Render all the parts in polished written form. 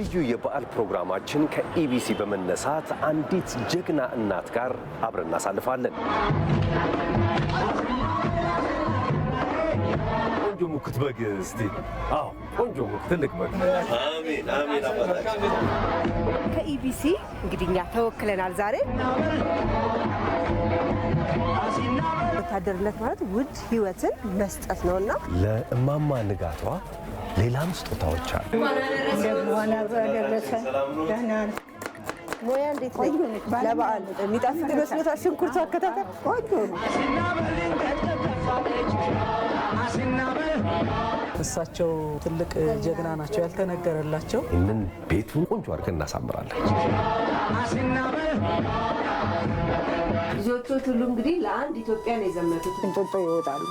ልዩ የበዓል ፕሮግራማችን ከኢቢሲ በመነሳት አንዲት ጀግና እናት ጋር አብረን እናሳልፋለን። ቆንጆ ሙክት በግ እስቲ። አዎ ቆንጆ ሙክት ትልቅ በግ። አሜን አሜን። አባታችን ከኢቢሲ እንግዲህ እኛ ተወክለናል ዛሬ። ወታደርነት ማለት ውድ ህይወትን መስጠት ነውና ለእማማ ንጋቷ ሌላም ስጦታዎች አሉ። ሞያ እንዴት ነው? ለበዓል የሚጣፍጥ መስሎታል? ሽንኩርቱ አከታተል ቆንጆ ነው። እሳቸው ትልቅ ጀግና ናቸው፣ ያልተነገረላቸው። ይህንን ቤቱን ቆንጆ አድርገን እናሳምራለን። ልጆቹ ሁሉ እንግዲህ ለአንድ ኢትዮጵያ ነው የዘመቱት። እንጦጦ ይወጣሉ፣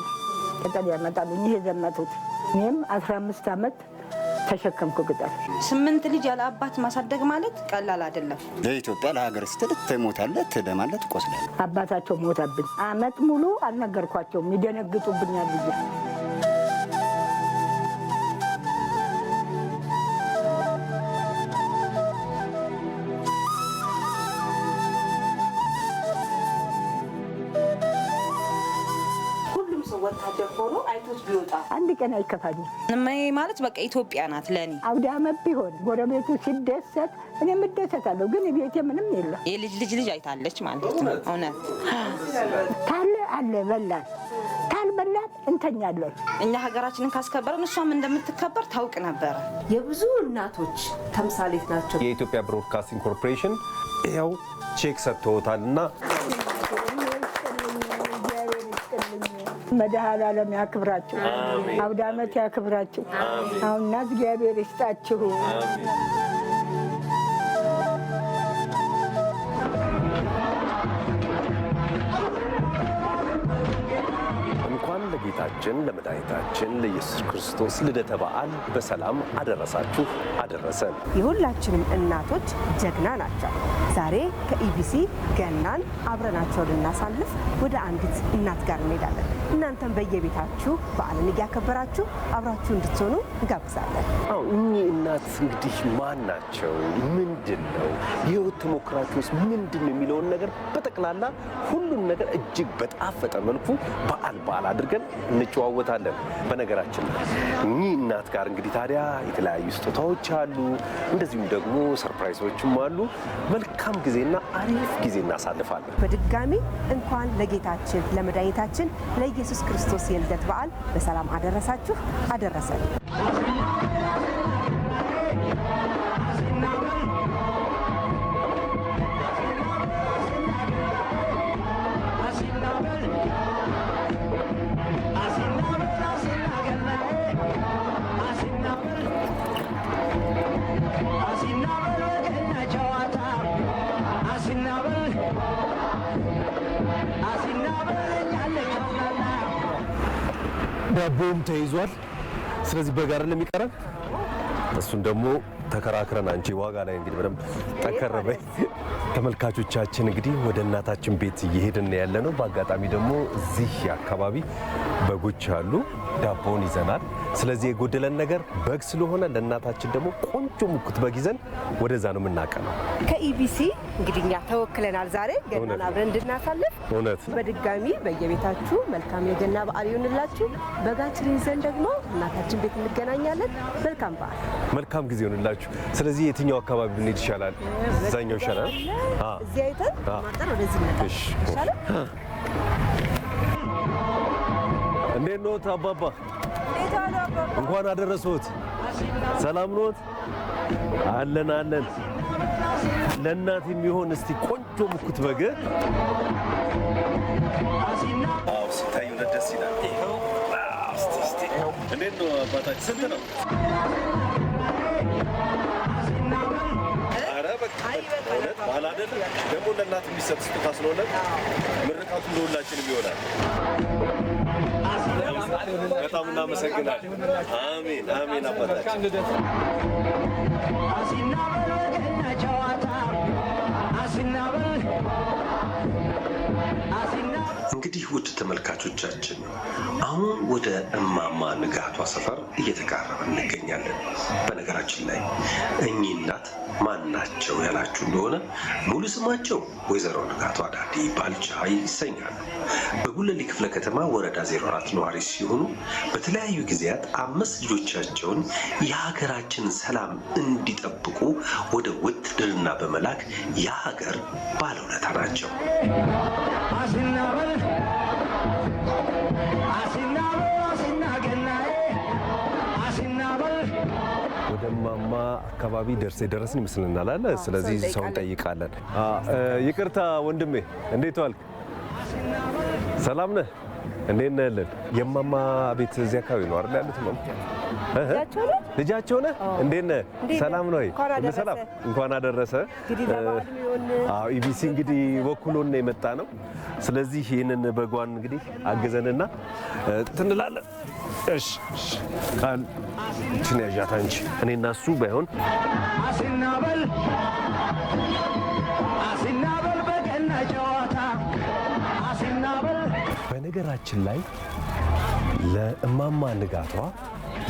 ቅጠል ያመጣሉ። ይህ የዘመቱት እኔም 15 ዓመት ተሸከምኩ ቅጠል። 8 ልጅ ያለ አባት ማሳደግ ማለት ቀላል አይደለም። ለኢትዮጵያ ለሀገር ስትል ትሞታለህ፣ ትደማለህ፣ ትቆስላለህ። አባታቸው ሞተብን። ዓመት ሙሉ አልነገርኳቸውም፣ ይደነግጡብኛል ብዬ። ወታደር ሆኖ አይቶች ቢወጣ አንድ ቀን አይከፋኝም። እማዬ ማለት በቃ ኢትዮጵያ ናት ለኔ። አውደ ዓመት ቢሆን ጎረቤቱ ሲደሰት እኔም እደሰታለሁ፣ ግን ቤቴ ምንም የለም። የልጅ ልጅ አይታለች ማለት ነው። እውነት ታለ አለ በላን፣ ካልበላን እንተኛለን። እኛ ሀገራችንን ካስከበረን እሷም እንደምትከበር ታውቅ ነበር። የብዙ እናቶች ተምሳሌት ናቸው። የኢትዮጵያ ብሮድካስቲንግ ኮርፖሬሽን ያው ቼክ ሰጥቶታልና መድኃኔዓለም ያክብራችሁ፣ አውደ ዓመት ያክብራችሁ። አሁንና እግዚአብሔር ይስጣችሁ። እንኳን ለጌታችን ለመድኃኒታችን ለኢየሱስ ክርስቶስ ልደተ በዓል በሰላም አደረሳችሁ አደረሰን። የሁላችንም እናቶች ጀግና ናቸው። ዛሬ ከኢቢሲ ገናን አብረናቸው ልናሳልፍ ወደ አንዲት እናት ጋር እንሄዳለን። እናንተም በየቤታችሁ በዓልን እያከበራችሁ አብራችሁ እንድትሆኑ እንጋብዛለን። እኚህ እናት እንግዲህ ማን ናቸው? ምንድን ነው የህይወት ተሞክራቸውስ ምንድን ነው የሚለውን ነገር በጠቅላላ ሁሉን ነገር እጅግ በጣፈጠ መልኩ በዓል አድርገን እንጨዋወታለን። በነገራችን ላይ እኚህ እናት ጋር እንግዲህ ታዲያ የተለያዩ ስጦታዎች አሉ፣ እንደዚሁም ደግሞ ሰርፕራይዞችም አሉ። መልካም ጊዜና አሪፍ ጊዜ እናሳልፋለን። በድጋሚ እንኳን ለጌታችን ለመድኃኒታችን ለኢየሱስ ክርስቶስ የልደት በዓል በሰላም አደረሳችሁ አደረሰን። ዳቦም ተይዟል። ስለዚህ በጋር ለሚቀረን እሱን ደግሞ ተከራክረን አንቺ ዋጋ ላይ እንግዲህ በደንብ ተከረበይ። ተመልካቾቻችን እንግዲህ ወደ እናታችን ቤት እየሄድን ያለ ነው። በአጋጣሚ ደግሞ እዚህ አካባቢ በጎች አሉ። ዳቦን ይዘናል። ስለዚህ የጎደለን ነገር በግ ስለሆነ ለእናታችን ደግሞ ቆንጆ ሙክት በግ ይዘን ወደዛ ነው የምናቀነው። ከኢቢሲ እንግዲህ እኛ ተወክለናል ዛሬ ገናን አብረን እንድናሳልፍ። እውነት በድጋሚ በየቤታችሁ መልካም የገና በዓል ይሁንላችሁ። በጋችንን ይዘን ደግሞ እናታችን ቤት እንገናኛለን። መልካም በዓል፣ መልካም ጊዜ ይሁንላችሁ። ስለዚህ የትኛው አካባቢ ብንሄድ ይሻላል? እዛኛው ይሻላል። እዚህ አይተን ማጠር ወደዚህ እንመጣለን ይሻላል። እንዴት ኖት አባባ? እንኳን አደረሰዎት። ሰላም ኖት? አለን አለን። ለእናት የሚሆን እስቲ ቆንጆ ሙክት በግ ሲታዩ ደስ ይላል። ይኸው እንዴት ነው አባታችን? ስንት ነው? ኧረ በቃ እውነት ባል አይደለም ደግሞ ለእናት የሚሰጥ ስጦታ ስለሆነ ምርቃቱ ለሁላችንም ይሆናል። በጣም እናመሰግናለን። አሜን አሜን። አባታችን እንግዲህ ውድ ተመልካቾቻችን አሁን ወደ እማማ ንጋቷ ሰፈር እየተቃረበ እንገኛለን። በነገራችን ላይ እኚህ እናት ማን ናቸው ያላችሁ እንደሆነ ሙሉ ስማቸው ወይዘሮ ንጋቱ አዳዲ ባልቻ ይሰኛሉ። በጉለሌ ክፍለ ከተማ ወረዳ 04 ነዋሪ ሲሆኑ በተለያዩ ጊዜያት 5 ልጆቻቸውን የሀገራችን ሰላም እንዲጠብቁ ወደ ውትድርና በመላክ የሀገር ባለውለታ ናቸው። ወደ ማማ አካባቢ ደረስን ይመስልናል አለ። ስለዚህ ሰው እንጠይቃለን። ይቅርታ ወንድሜ፣ እንዴት ዋልክ? ሰላም ነህ? እንዴት ነህ? ያለን የማማ ቤት እዚህ አካባቢ ነው አይደል ያሉት? ማማ ልጃቸው ነህ? እንዴት ነህ? ሰላም ነው? ሰላም፣ እንኳን አደረሰ። አዎ ኢቢሲ እንግዲህ ወክሎን ነው የመጣ ነው። ስለዚህ ይህንን በጓን እንግዲህ አግዘንና ትንላለን። እሺ ቃል ትነጃታ እንጂ እኔና እሱ ባይሆን በነገራችን ላይ ለእማማ ንጋቷ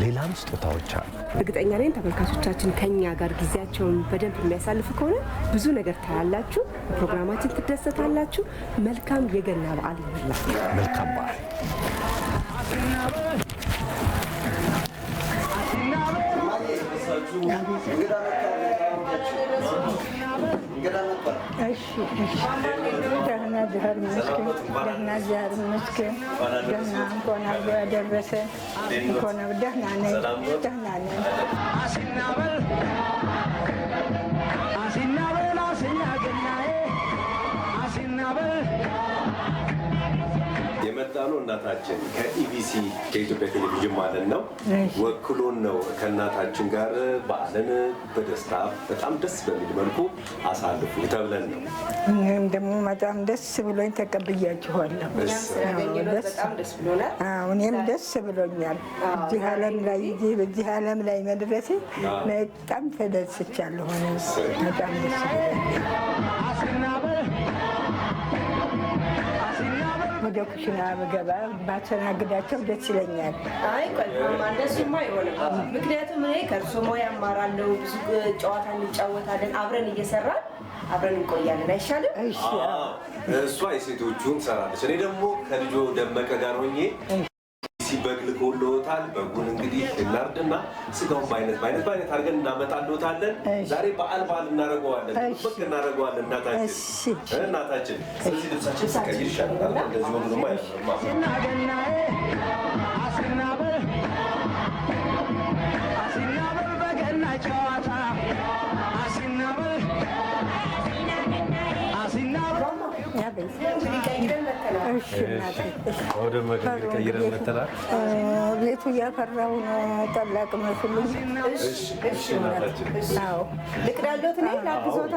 ሌላም ስጦታዎች አሉ። እርግጠኛ ነኝ ተመልካቾቻችን ከኛ ጋር ጊዜያቸውን በደንብ የሚያሳልፉ ከሆነ ብዙ ነገር ታያላችሁ፣ ፕሮግራማችን ትደሰታላችሁ። መልካም የገና በዓል ይሁንላችሁ። መልካም በዓል። ደህና ዛህር መስገን ደህና ዛህር መስገን ደህና እንኳን አብሮ ያደረሰ እንኳን ደህና ነኝ ደህና ነኝ። የመጣ ነው እናታችን ከኢቢሲ ከኢትዮጵያ ቴሌቪዥን ማለት ነው ወክሎን ነው ከእናታችን ጋር በዓልን በደስታ በጣም ደስ በሚል መልኩ አሳልፉ ተብለን ነው። እኔም ደግሞ በጣም ደስ ብሎኝ ተቀብያችኋለሁ። እኔም ደስ ብሎኛል። በዚህ ዓለም ላይ መድረሴ በጣም ተደስቻለሁ። በጣም ደስ ብሎኛል። ወደ ኩሽና ብገባ ባስተናግዳቸው ደስ ይለኛል። አይ እንደሱማ አይሆንም። ምክንያቱም እኔ ከእርሶ ሙያ እማራለሁ፣ ብዙ ጨዋታ እንጫወታለን፣ አብረን እየሰራን አብረን እንቆያለን። አይሻልም? እሷ የሴቶቹን ትሰራለች፣ እኔ ደግሞ ከልጆ ደመቀ ጋር ሆኜ በግ ልኮልዎታል። በጉን እንግዲህ እናርድና ስጋውን በአይነት አድርገን እናመጣልዎታለን። ዛሬ በዓል እናደርገዋለን፣ በግ እናደርገዋለን። እናታችን ስለዚህ ልብሳችን ስቀይር ይሻላል። እንደዚህ ሆኑ ደግሞ ወደ መገኘት ቀይረን መተናል። ቤቱ እያፈራሁ ነው። ጠላቅ መስሉኝ። እሺ እናታችን። አዎ ልቅዳሎት እኔ ላግዞታ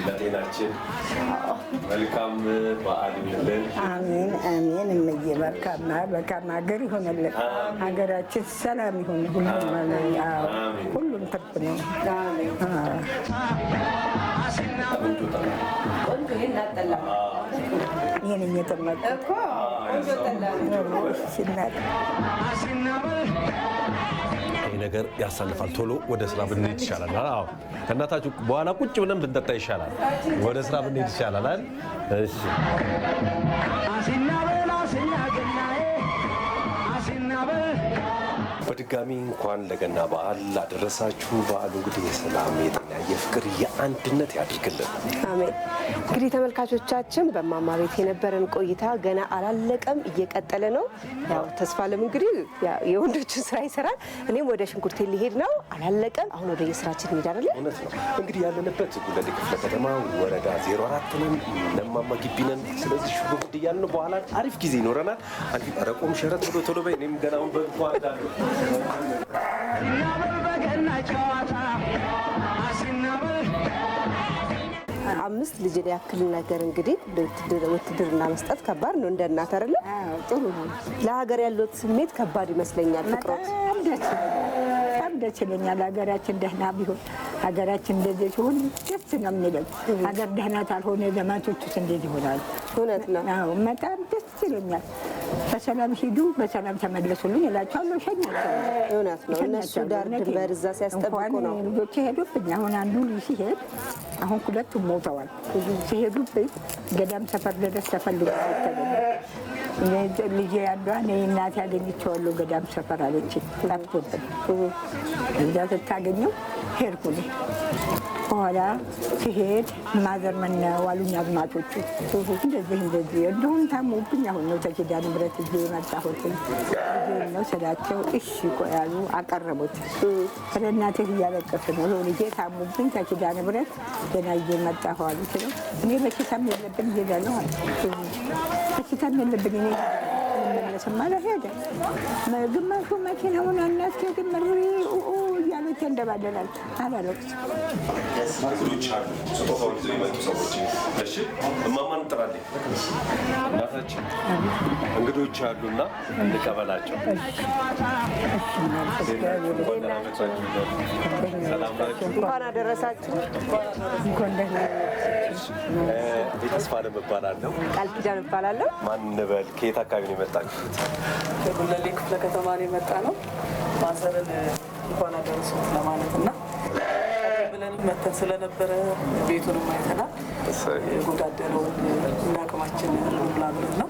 ለጤናችን መልካም በዓል ይሁንልን። አሜን አሜን። እምዬ መልካም ሀገር ይሆንልን። ሀገራችን ሰላም ይሁን። ሁሉም ትርፍ ነው። ይህን እየተመጡ ይህ ነገር ያሳልፋል። ቶሎ ወደ ስራ ብንሄድ ይሻላል። አዎ ከእናታችሁ በኋላ ቁጭ ብለን ብንጠጣ ይሻላል። ወደ ስራ ብንሄድ ይሻላል። እሺ በድጋሚ እንኳን ለገና በዓል አደረሳችሁ። በዓሉ እንግዲህ የሰላም፣ የጤና፣ የፍቅር፣ የአንድነት ያድርግልን። አሜን። እንግዲህ ተመልካቾቻችን በማማ ቤት የነበረን ቆይታ ገና አላለቀም፣ እየቀጠለ ነው። ያው ተስፋለም እንግዲህ የወንዶችን ስራ ይሰራል። እኔም ወደ ሽንኩርቴ ሊሄድ ነው። አላለቀም። አሁን ወደ የስራችን እንሄዳለን። እውነት ነው። እንግዲህ ያለንበት ጉለሌ ክፍለ ከተማ ወረዳ 04 ነን። ለማማ ግቢ ነን። ስለዚህ ሽጉጥ እያልን በኋላ አሪፍ ጊዜ ይኖረናል። አንቺ ረቆም ሸረት ቶሎ በይ። እኔም ገና አሁን በልኳ እንዳለሁ አምስት ልጅ ያክል ነገር እንግዲህ ውትድርና መስጠት ከባድ ነው። እንደ እናት አይደለ? ጥሩ ነው። ለሀገር ያለው ስሜት ከባድ ይመስለኛል። ፍቅሮት በጣም ደስ ይለኛል። ሀገራችን ደህና ቢሆን ሀገራችን እንደዚህ ሲሆን ደስ ነው የሚለኝ። ሀገር ደህና ካልሆነ ዘማቾቹስ እንዴት ይሆናል? እውነት ነው። አዎ በጣም ደስ ይለኛል። በሰላም ሂዱ በሰላም ተመለሱልኝ እላቸዋለሁ። ሸኛቸው። እውነት ነው። እነሱ ዳር ድንበር እዛ ሲያስጠብቁ ነው። ልጆች ሄዱብኝ። አሁን አንዱ ልጅ ሲሄድ አሁን ሁለቱም ሞተዋል። ሲሄዱብኝ ገዳም ሰፈር ድረስ ተፈልጎ ልጄ አንዷ እኔ እናቴ አገኘቼዋለሁ ገዳም ሰፈር አለች። ጠፍቶብን እዛ ስታገኘው ሄድኩልኝ። በኋላ ሲሄድ ማዘር መናየው አሉኝ አዝማቾቹ። እንደዚህ እንደሁም ታሞብኝ አሁን ነው ተኪዳነ ምሕረት እዚህ የመጣሁት ነው ስላቸው እሺ ቆይ አሉ። አቀረቡት። ስለ እናትህ እያለቀስ ነው ልጄ ታሞብኝ ተኪዳነ ምሕረት ገና እየመጣሁ አሉ ስለው እኔ በሽታም የለብኝ እሄዳለሁ አለ። በሽታም የለብኝ እኔ መለስም አለ ሄደ። ግማሹ መኪናውን አናስኬድም እያለች እንደባደላል አላለቅስም። እንግዶች አሉ፣ ስጦታውን ይዘው የመጡ ሰዎች። እሺ እማማን እንጥራለን። እናታችን እንግዶች አሉና እንቀበላቸው። ሰላም ናችሁ? እንኳን አደረሳችሁ። ተስፋለም እባላለሁ። ቃል ኪዳን እባላለሁ። ማን እንበል? ከየት አካባቢ ነው የመጣችሁት? ከጉለሌ ክፍለ ከተማ ነው የመጣ ነው። ማዘርን እንኳን አደረሱት ለማለት እና ብለን መተን ስለነበረ ቤቱንም አይተናል። የጎዳደረውን እንደ አቅማችን ላብለን ነው።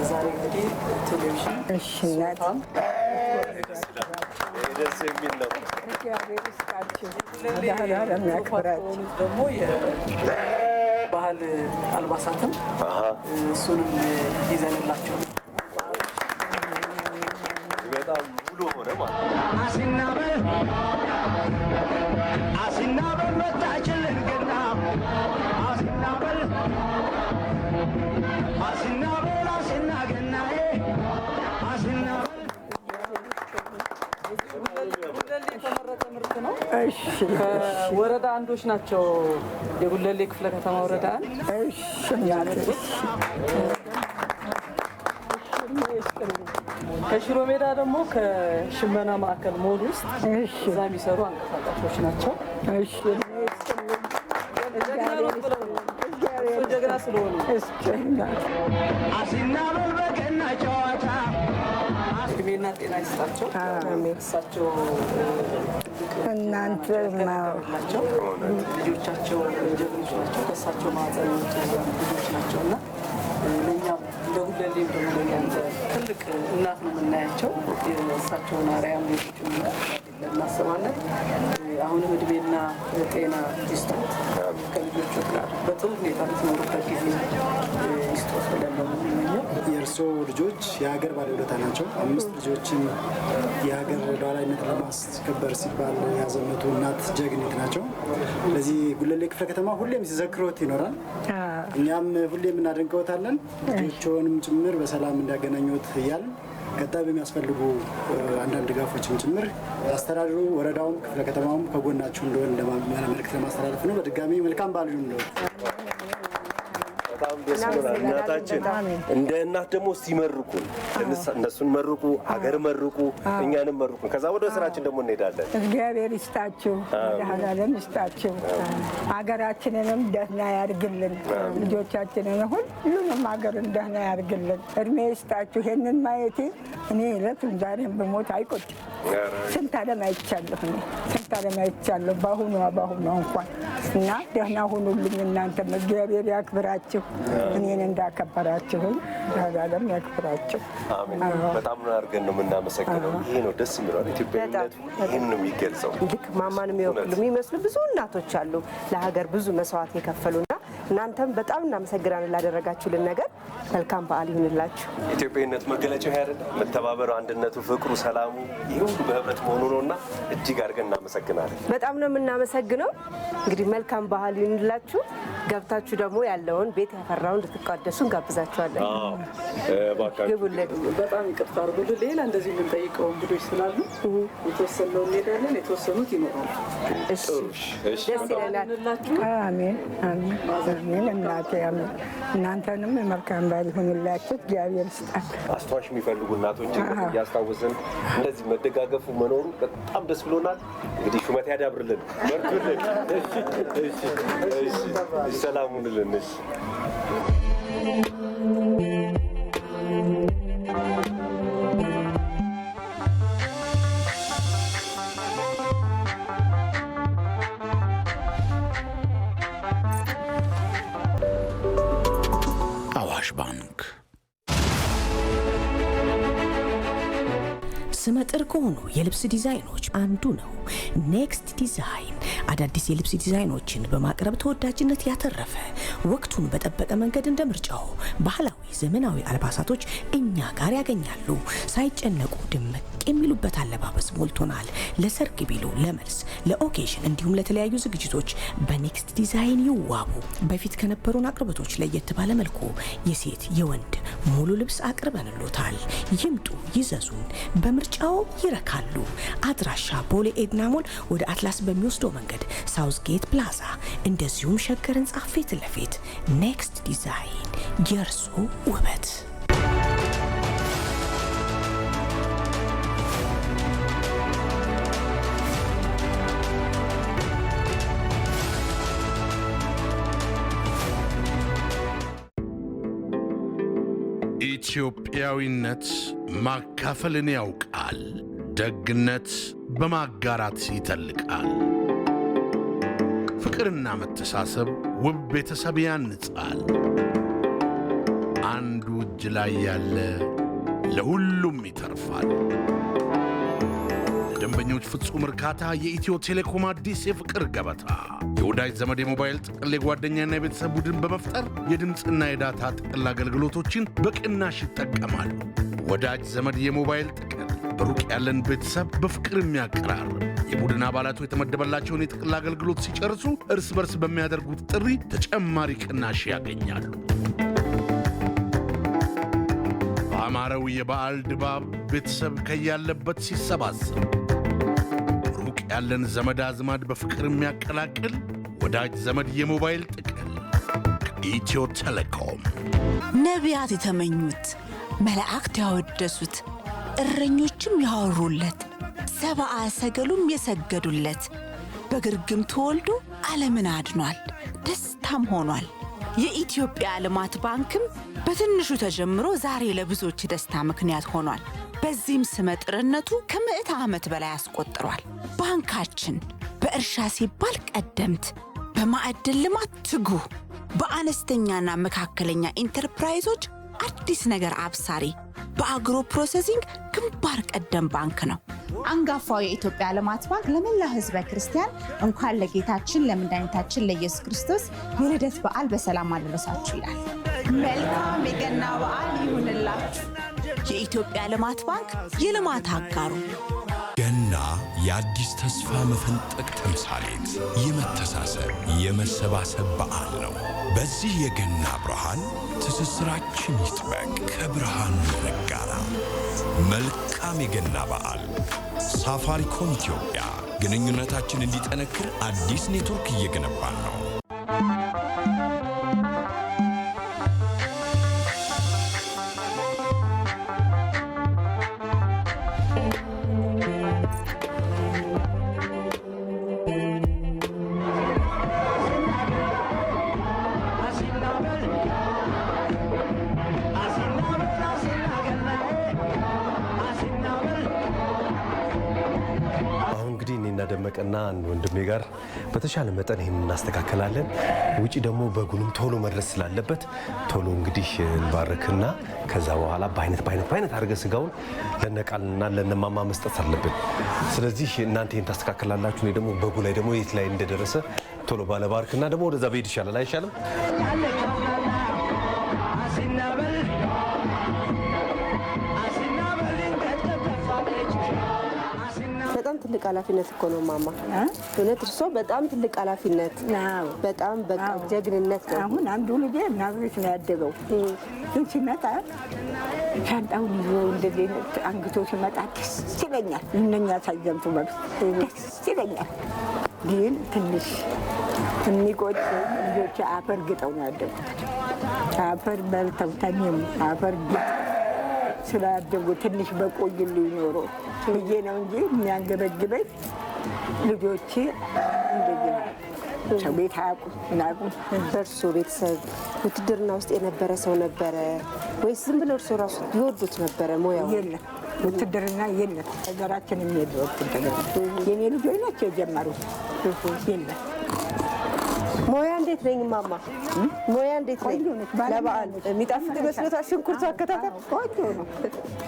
ዛሬ እንግዲህ ቴሌቪዥን ደስ የሚል ነው። ደግሞ የባህል አልባሳትም እሱንም ይዘንላቸው በጣም ሙሉ ሆነ ማለት ነው። አሲናበል መጣችልን ገና አሲናበል አሲናገናዬ አሲናበል ጉለሌ የተመረጠ ምርት ነው። ወረዳ አንዶች ናቸው። የጉለሌ ክፍለ ከተማ ወረዳ ከሽሮ ሜዳ ደግሞ ከሽመና ማዕከል ሞል ውስጥ እዛ የሚሰሩ አንቀሳቃሾች ናቸው። ጀግና ስለሆኑ አሲናበል በገና ጨዋታ እድሜና ጤና ይስጣቸው። እሳቸው እናንተ ናቸው። ልጆቻቸው ጀግኖች ናቸው። ከእሳቸው ማዕፀን የወጡ ልጆች ናቸው እና ለእኛም እንደ ጉለሌም ደግሞ ለእኛ ትልቅ እናት ነው የምናያቸው። የእሳቸውን አርአያም ሌሎች እናስባለን። አሁንም እድሜና ጤና ይስጦት፣ ከልጆቹ ጋር በጥሩ ሁኔታ የምትኖሩበት ጊዜ ይስጦት ብለን ነው የምንመኘው። የእርስዎ ልጆች የሀገር ባለውለታ ናቸው። 5 ልጆችን የሀገር ሉዓላዊነት ለማስከበር ሲባል ያዘመቱ እናት ጀግኒት ናቸው። ለዚህ ጉለሌ ክፍለ ከተማ ሁሌም ሲዘክሮት ይኖራል። እኛም ሁሌም እናደንቀውታለን። ልጆችንም ጭምር በሰላም እንዲያገናኙት እያልን ቀጣይ በሚያስፈልጉ አንዳንድ ድጋፎችን ጭምር አስተዳድሩ፣ ወረዳውም ክፍለ ከተማውም ከጎናችሁ እንደሆነ መልዕክት ለማስተላለፍ ነው። በድጋሚ መልካም በዓል ይሁንልዎት። በጣም ደስ ይላል። እናታችን እንደ እናት ደግሞ ሲመርቁን እነሱን መርቁ፣ ሀገር መርቁ፣ እኛንም መርቁ። ከዛ ወደ ስራችን ደግሞ እንሄዳለን። እግዚአብሔር ይስጣችሁ፣ ለሀገርም ይስጣችሁ፣ ሀገራችንንም ደህና ያርግልን፣ ልጆቻችንን ሁሉንም ሀገርን ደህና ያርግልን፣ እድሜ ይስጣችሁ። ይሄንን ማየቴ እኔ እለቱን ዛሬም በሞት አይቆጭም። ስንት ዓለም አይቻለሁ፣ ስንት ዓለም አይቻለሁ። በአሁኗ እንኳን እና ደህና ሁኑልኝ። እናንተም እግዚአብሔር ያክብራችሁ፣ እኔን እንዳከበራችሁኝ ለዘላለም ያክብራችሁ። አሜን። በጣም ነው አድርገን ነው የምናመሰግነው። ይሄ ነው ደስ የሚለው ኢትዮጵያዊነት፣ ይሄን ነው የሚገልጸው። ልክ ማማን የሚወክሉ የሚመስሉ ብዙ እናቶች አሉ ለሀገር ብዙ መስዋዕት የከፈሉና እናንተም በጣም እናመሰግናለን ላደረጋችሁልን ነገር። መልካም በዓል ይሁንላችሁ። ኢትዮጵያዊነት መገለጫው ይሄ አይደል? መተባበሩ፣ አንድነቱ፣ ፍቅሩ፣ ሰላሙ ይሄ ሁሉ በህብረት መሆኑ ነውና እጅግ አድርገን እናመሰግናለን። በጣም ነው የምናመሰግነው። እንግዲህ መልካም በዓል ይሁንላችሁ። ገብታችሁ ደግሞ ያለውን ቤት ያፈራውን እንድትቋደሱ እንጋብዛችኋለን። ግቡልን። በጣም ይቅርታ አድርጉልን። ሌላ እንደዚህ የምንጠይቀው እንግዶች ስላሉ የተወሰነው እንሄዳለን፣ የተወሰኑት ይኖራሉ። እሺ፣ ደስ ይለናል። አሜን አሜን አሜን። እናንተንም መልካም ባል ይሁንላችሁ፣ እግዚአብሔር ይስጣችሁ። አስተዋሽ የሚፈልጉ እናቶችን እያስታወስን እንደዚህ መደጋገፉ መኖሩ በጣም ደስ ብሎናል። እንግዲህ ሹመት ያዳብርልን፣ በርቱልን። እሺ ሰላም ሁኑልን። እሺ አዋሽ ባንክ ስመጥር ከሆኑ የልብስ ዲዛይኖች አንዱ ነው ኔክስት ዲዛይን። አዳዲስ የልብስ ዲዛይኖችን በማቅረብ ተወዳጅነት ያተረፈ ወቅቱን በጠበቀ መንገድ እንደ ምርጫው ባህላዊ ዘመናዊ አልባሳቶች እኛ ጋር ያገኛሉ። ሳይጨነቁ ድምቅ የሚሉበት አለባበስ ሞልቶናል። ለሰርግ ቢሉ፣ ለመልስ፣ ለኦኬሽን እንዲሁም ለተለያዩ ዝግጅቶች በኔክስት ዲዛይን ይዋቡ። በፊት ከነበሩን አቅርቦቶች ለየት ባለ መልኩ የሴት የወንድ ሙሉ ልብስ አቅርበንሎታል። ይምጡ፣ ይዘዙን፣ በምርጫው ይረካሉ። አድራሻ ቦሌ ኤድና ሞል ወደ አትላስ በሚወስደው መንገድ ሳውዝ ጌት ፕላዛ፣ እንደዚሁም ሸገር ህንጻ ፊት ለፊት። ኔክስት ዲዛይን የእርሶ ውበት። ኢትዮጵያዊነት ማካፈልን ያውቃል። ደግነት በማጋራት ይተልቃል። ፍቅርና መተሳሰብ ውብ ቤተሰብ ያንጻል። አንዱ እጅ ላይ ያለ ለሁሉም ይተርፋል። ለደንበኞች ፍጹም እርካታ የኢትዮ ቴሌኮም አዲስ የፍቅር ገበታ የወዳጅ ዘመድ የሞባይል ጥቅል የጓደኛና የቤተሰብ ቡድን በመፍጠር የድምፅና የዳታ ጥቅል አገልግሎቶችን በቅናሽ ይጠቀማሉ። ወዳጅ ዘመድ የሞባይል ጥቅል በሩቅ ያለን ቤተሰብ በፍቅር የሚያቀራርብ የቡድን አባላቱ የተመደበላቸውን የጥቅል አገልግሎት ሲጨርሱ እርስ በርስ በሚያደርጉት ጥሪ ተጨማሪ ቅናሽ ያገኛሉ። በአማረው የበዓል ድባብ ቤተሰብ ከያለበት ሲሰባሰብ ሩቅ ያለን ዘመድ አዝማድ በፍቅር የሚያቀላቅል ወዳጅ ዘመድ የሞባይል ጥቅል ከኢትዮ ቴሌኮም። ነቢያት የተመኙት፣ መላእክት ያወደሱት፣ እረኞችም ያወሩለት፣ ሰብአ ሰገሉም የሰገዱለት በግርግም ተወልዶ ዓለምን አድኗል፣ ደስታም ሆኗል። የኢትዮጵያ ልማት ባንክም በትንሹ ተጀምሮ ዛሬ ለብዙዎች ደስታ ምክንያት ሆኗል። በዚህም ስመጥርነቱ ከ100 ዓመት በላይ አስቆጥሯል። ባንካችን በእርሻ ሲባል ቀደምት፣ በማዕድን ልማት ትጉህ፣ በአነስተኛና መካከለኛ ኢንተርፕራይዞች አዲስ ነገር አብሳሪ፣ በአግሮ ፕሮሰሲንግ ግንባር ቀደም ባንክ ነው። አንጋፋው የኢትዮጵያ ልማት ባንክ ለመላ ሕዝበ ክርስቲያን እንኳን ለጌታችን ለመድኃኒታችን ለኢየሱስ ክርስቶስ የልደት በዓል በሰላም አደረሳችሁ ይላል። መልካም የገና በዓል ይሁንላችሁ። የኢትዮጵያ ልማት ባንክ የልማት አጋሩ። ገና የአዲስ ተስፋ መፈንጠቅ ተምሳሌት፣ የመተሳሰብ የመሰባሰብ በዓል ነው። በዚህ የገና ብርሃን ትስስራችን ይጥበቅ፣ ከብርሃኑ እንጋራ። መልካም የገና በዓል። ሳፋሪኮም ኢትዮጵያ ግንኙነታችን እንዲጠነክር አዲስ ኔትወርክ እየገነባን ነው። ደመቀና አንድ ወንድሜ ጋር በተሻለ መጠን ይሄን እናስተካክላለን። ውጪ ደግሞ በጉንም ቶሎ መድረስ ስላለበት ቶሎ እንግዲህ እንባርክና ከዛ በኋላ በአይነት አድርገን ስጋውን ለነቃልና ለነማማ መስጠት አለብን። ስለዚህ እናንተ ይሄን ታስተካክላላችሁ። እኔ ደግሞ በጉ ላይ ደግሞ የት ላይ እንደደረሰ ቶሎ ባለባርክና ደግሞ ወደዛ በሄድ ይሻላል። አይሻልም? ትልቅ ኃላፊነት እኮ ነው ማማ። እውነት እርሶ በጣም ትልቅ ኃላፊነት በጣም በቃ ጀግንነት ነው። አሁን አንዱ ልጄ ናዝሬት ነው ያደገው። ግን ሲመጣ ሻንጣውን ይዞ እንደዚህ አንግቶ ሲመጣ ደስ ይለኛል። እነኛ ሳይዘምቱ ደስ ይለኛል። ግን ትንሽ የሚቆጭ ልጆች አፈር ግጠው ነው ያደጉት። አፈር በልተው ተሜም አፈር ግጠው ስላደጉ ትንሽ በቆይልኝ ኖሮ ብዬ ነው እንጂ የሚያንገበግበኝ ልጆቼ እንደዚህ ሰው ቤት አያውቁም ምናምን። በእርሶ ቤተሰብ ውትድርና ውስጥ የነበረ ሰው ነበረ ወይስ ዝም ብለው እርሶ ራሱ ይወዱት ነበረ ሙያው? የለም ውትድርና የለም። ሀገራችን የሚሄድ ውትድርና የኔ ልጆች ናቸው የጀመሩት። የለም ሞያ እንዴት ነኝ ማማ? ሞያ እንዴት ነኝ? ለበዓል የሚጣፍጥ መስሎታል? ሽንኩርቱ አከታተል ቆንጆ ነው፣